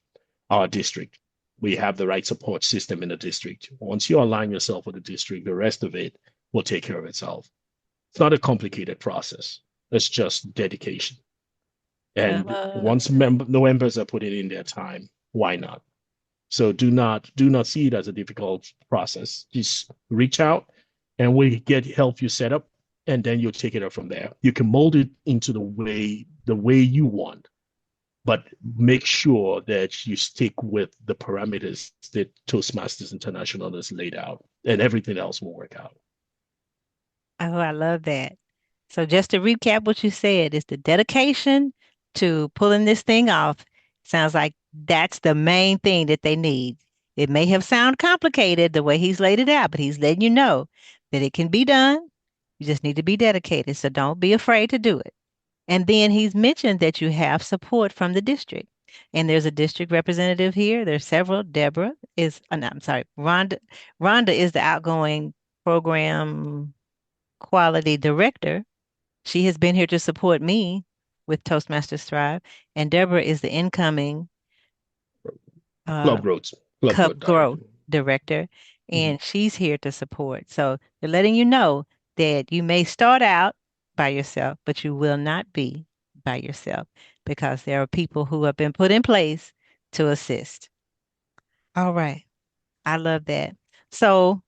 our district. We have the right support system in the district. Once you align yourself with the district, the rest of it will take care of itself. It's not a complicated process. It's just dedication. And Uh, once the members are putting in their time, why not? So do not see it as a difficult process. Just reach out and we get help you set up, and then you'll take it up from there. You can mold it into the way you want, but make sure that you stick with the parameters that Toastmasters International has laid out, and everything else will work out. oh, I love that. So just to recap what you said, it's the dedication to pulling this thing off. Sounds like that's the main thing that they need. It may have sound complicated the way he's laid it out, but he's letting you know that it can be done. You just need to be dedicated. So don't be afraid to do it. And then he's mentioned that you have support from the district. And there's a district representative here. There's several. Deborah is, no, I'm sorry, Rhonda. Rhonda is the outgoing program quality director. She has been here to support me with Toastmasters Thrive. And Deborah is the incoming uh, Club growth, club Cup growth Growth director. director. Mhm. And she's here to support. So they're letting you know that you may start out by yourself, but you will not be by yourself because there are people who have been put in place to assist. All right. I love that. So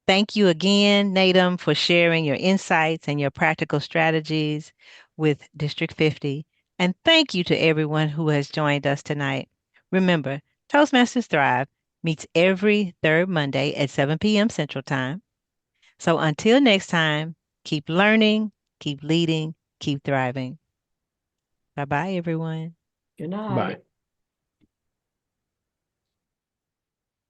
thank you again, Nadum, for sharing your insights and your practical strategies with District 50. And thank you to everyone who has joined us tonight. Remember, Toastmasters Thrive meets every third Monday at 7 p.m. Central Time. So until next time, keep learning, keep leading, keep thriving. Bye bye, everyone. Good Bye. night.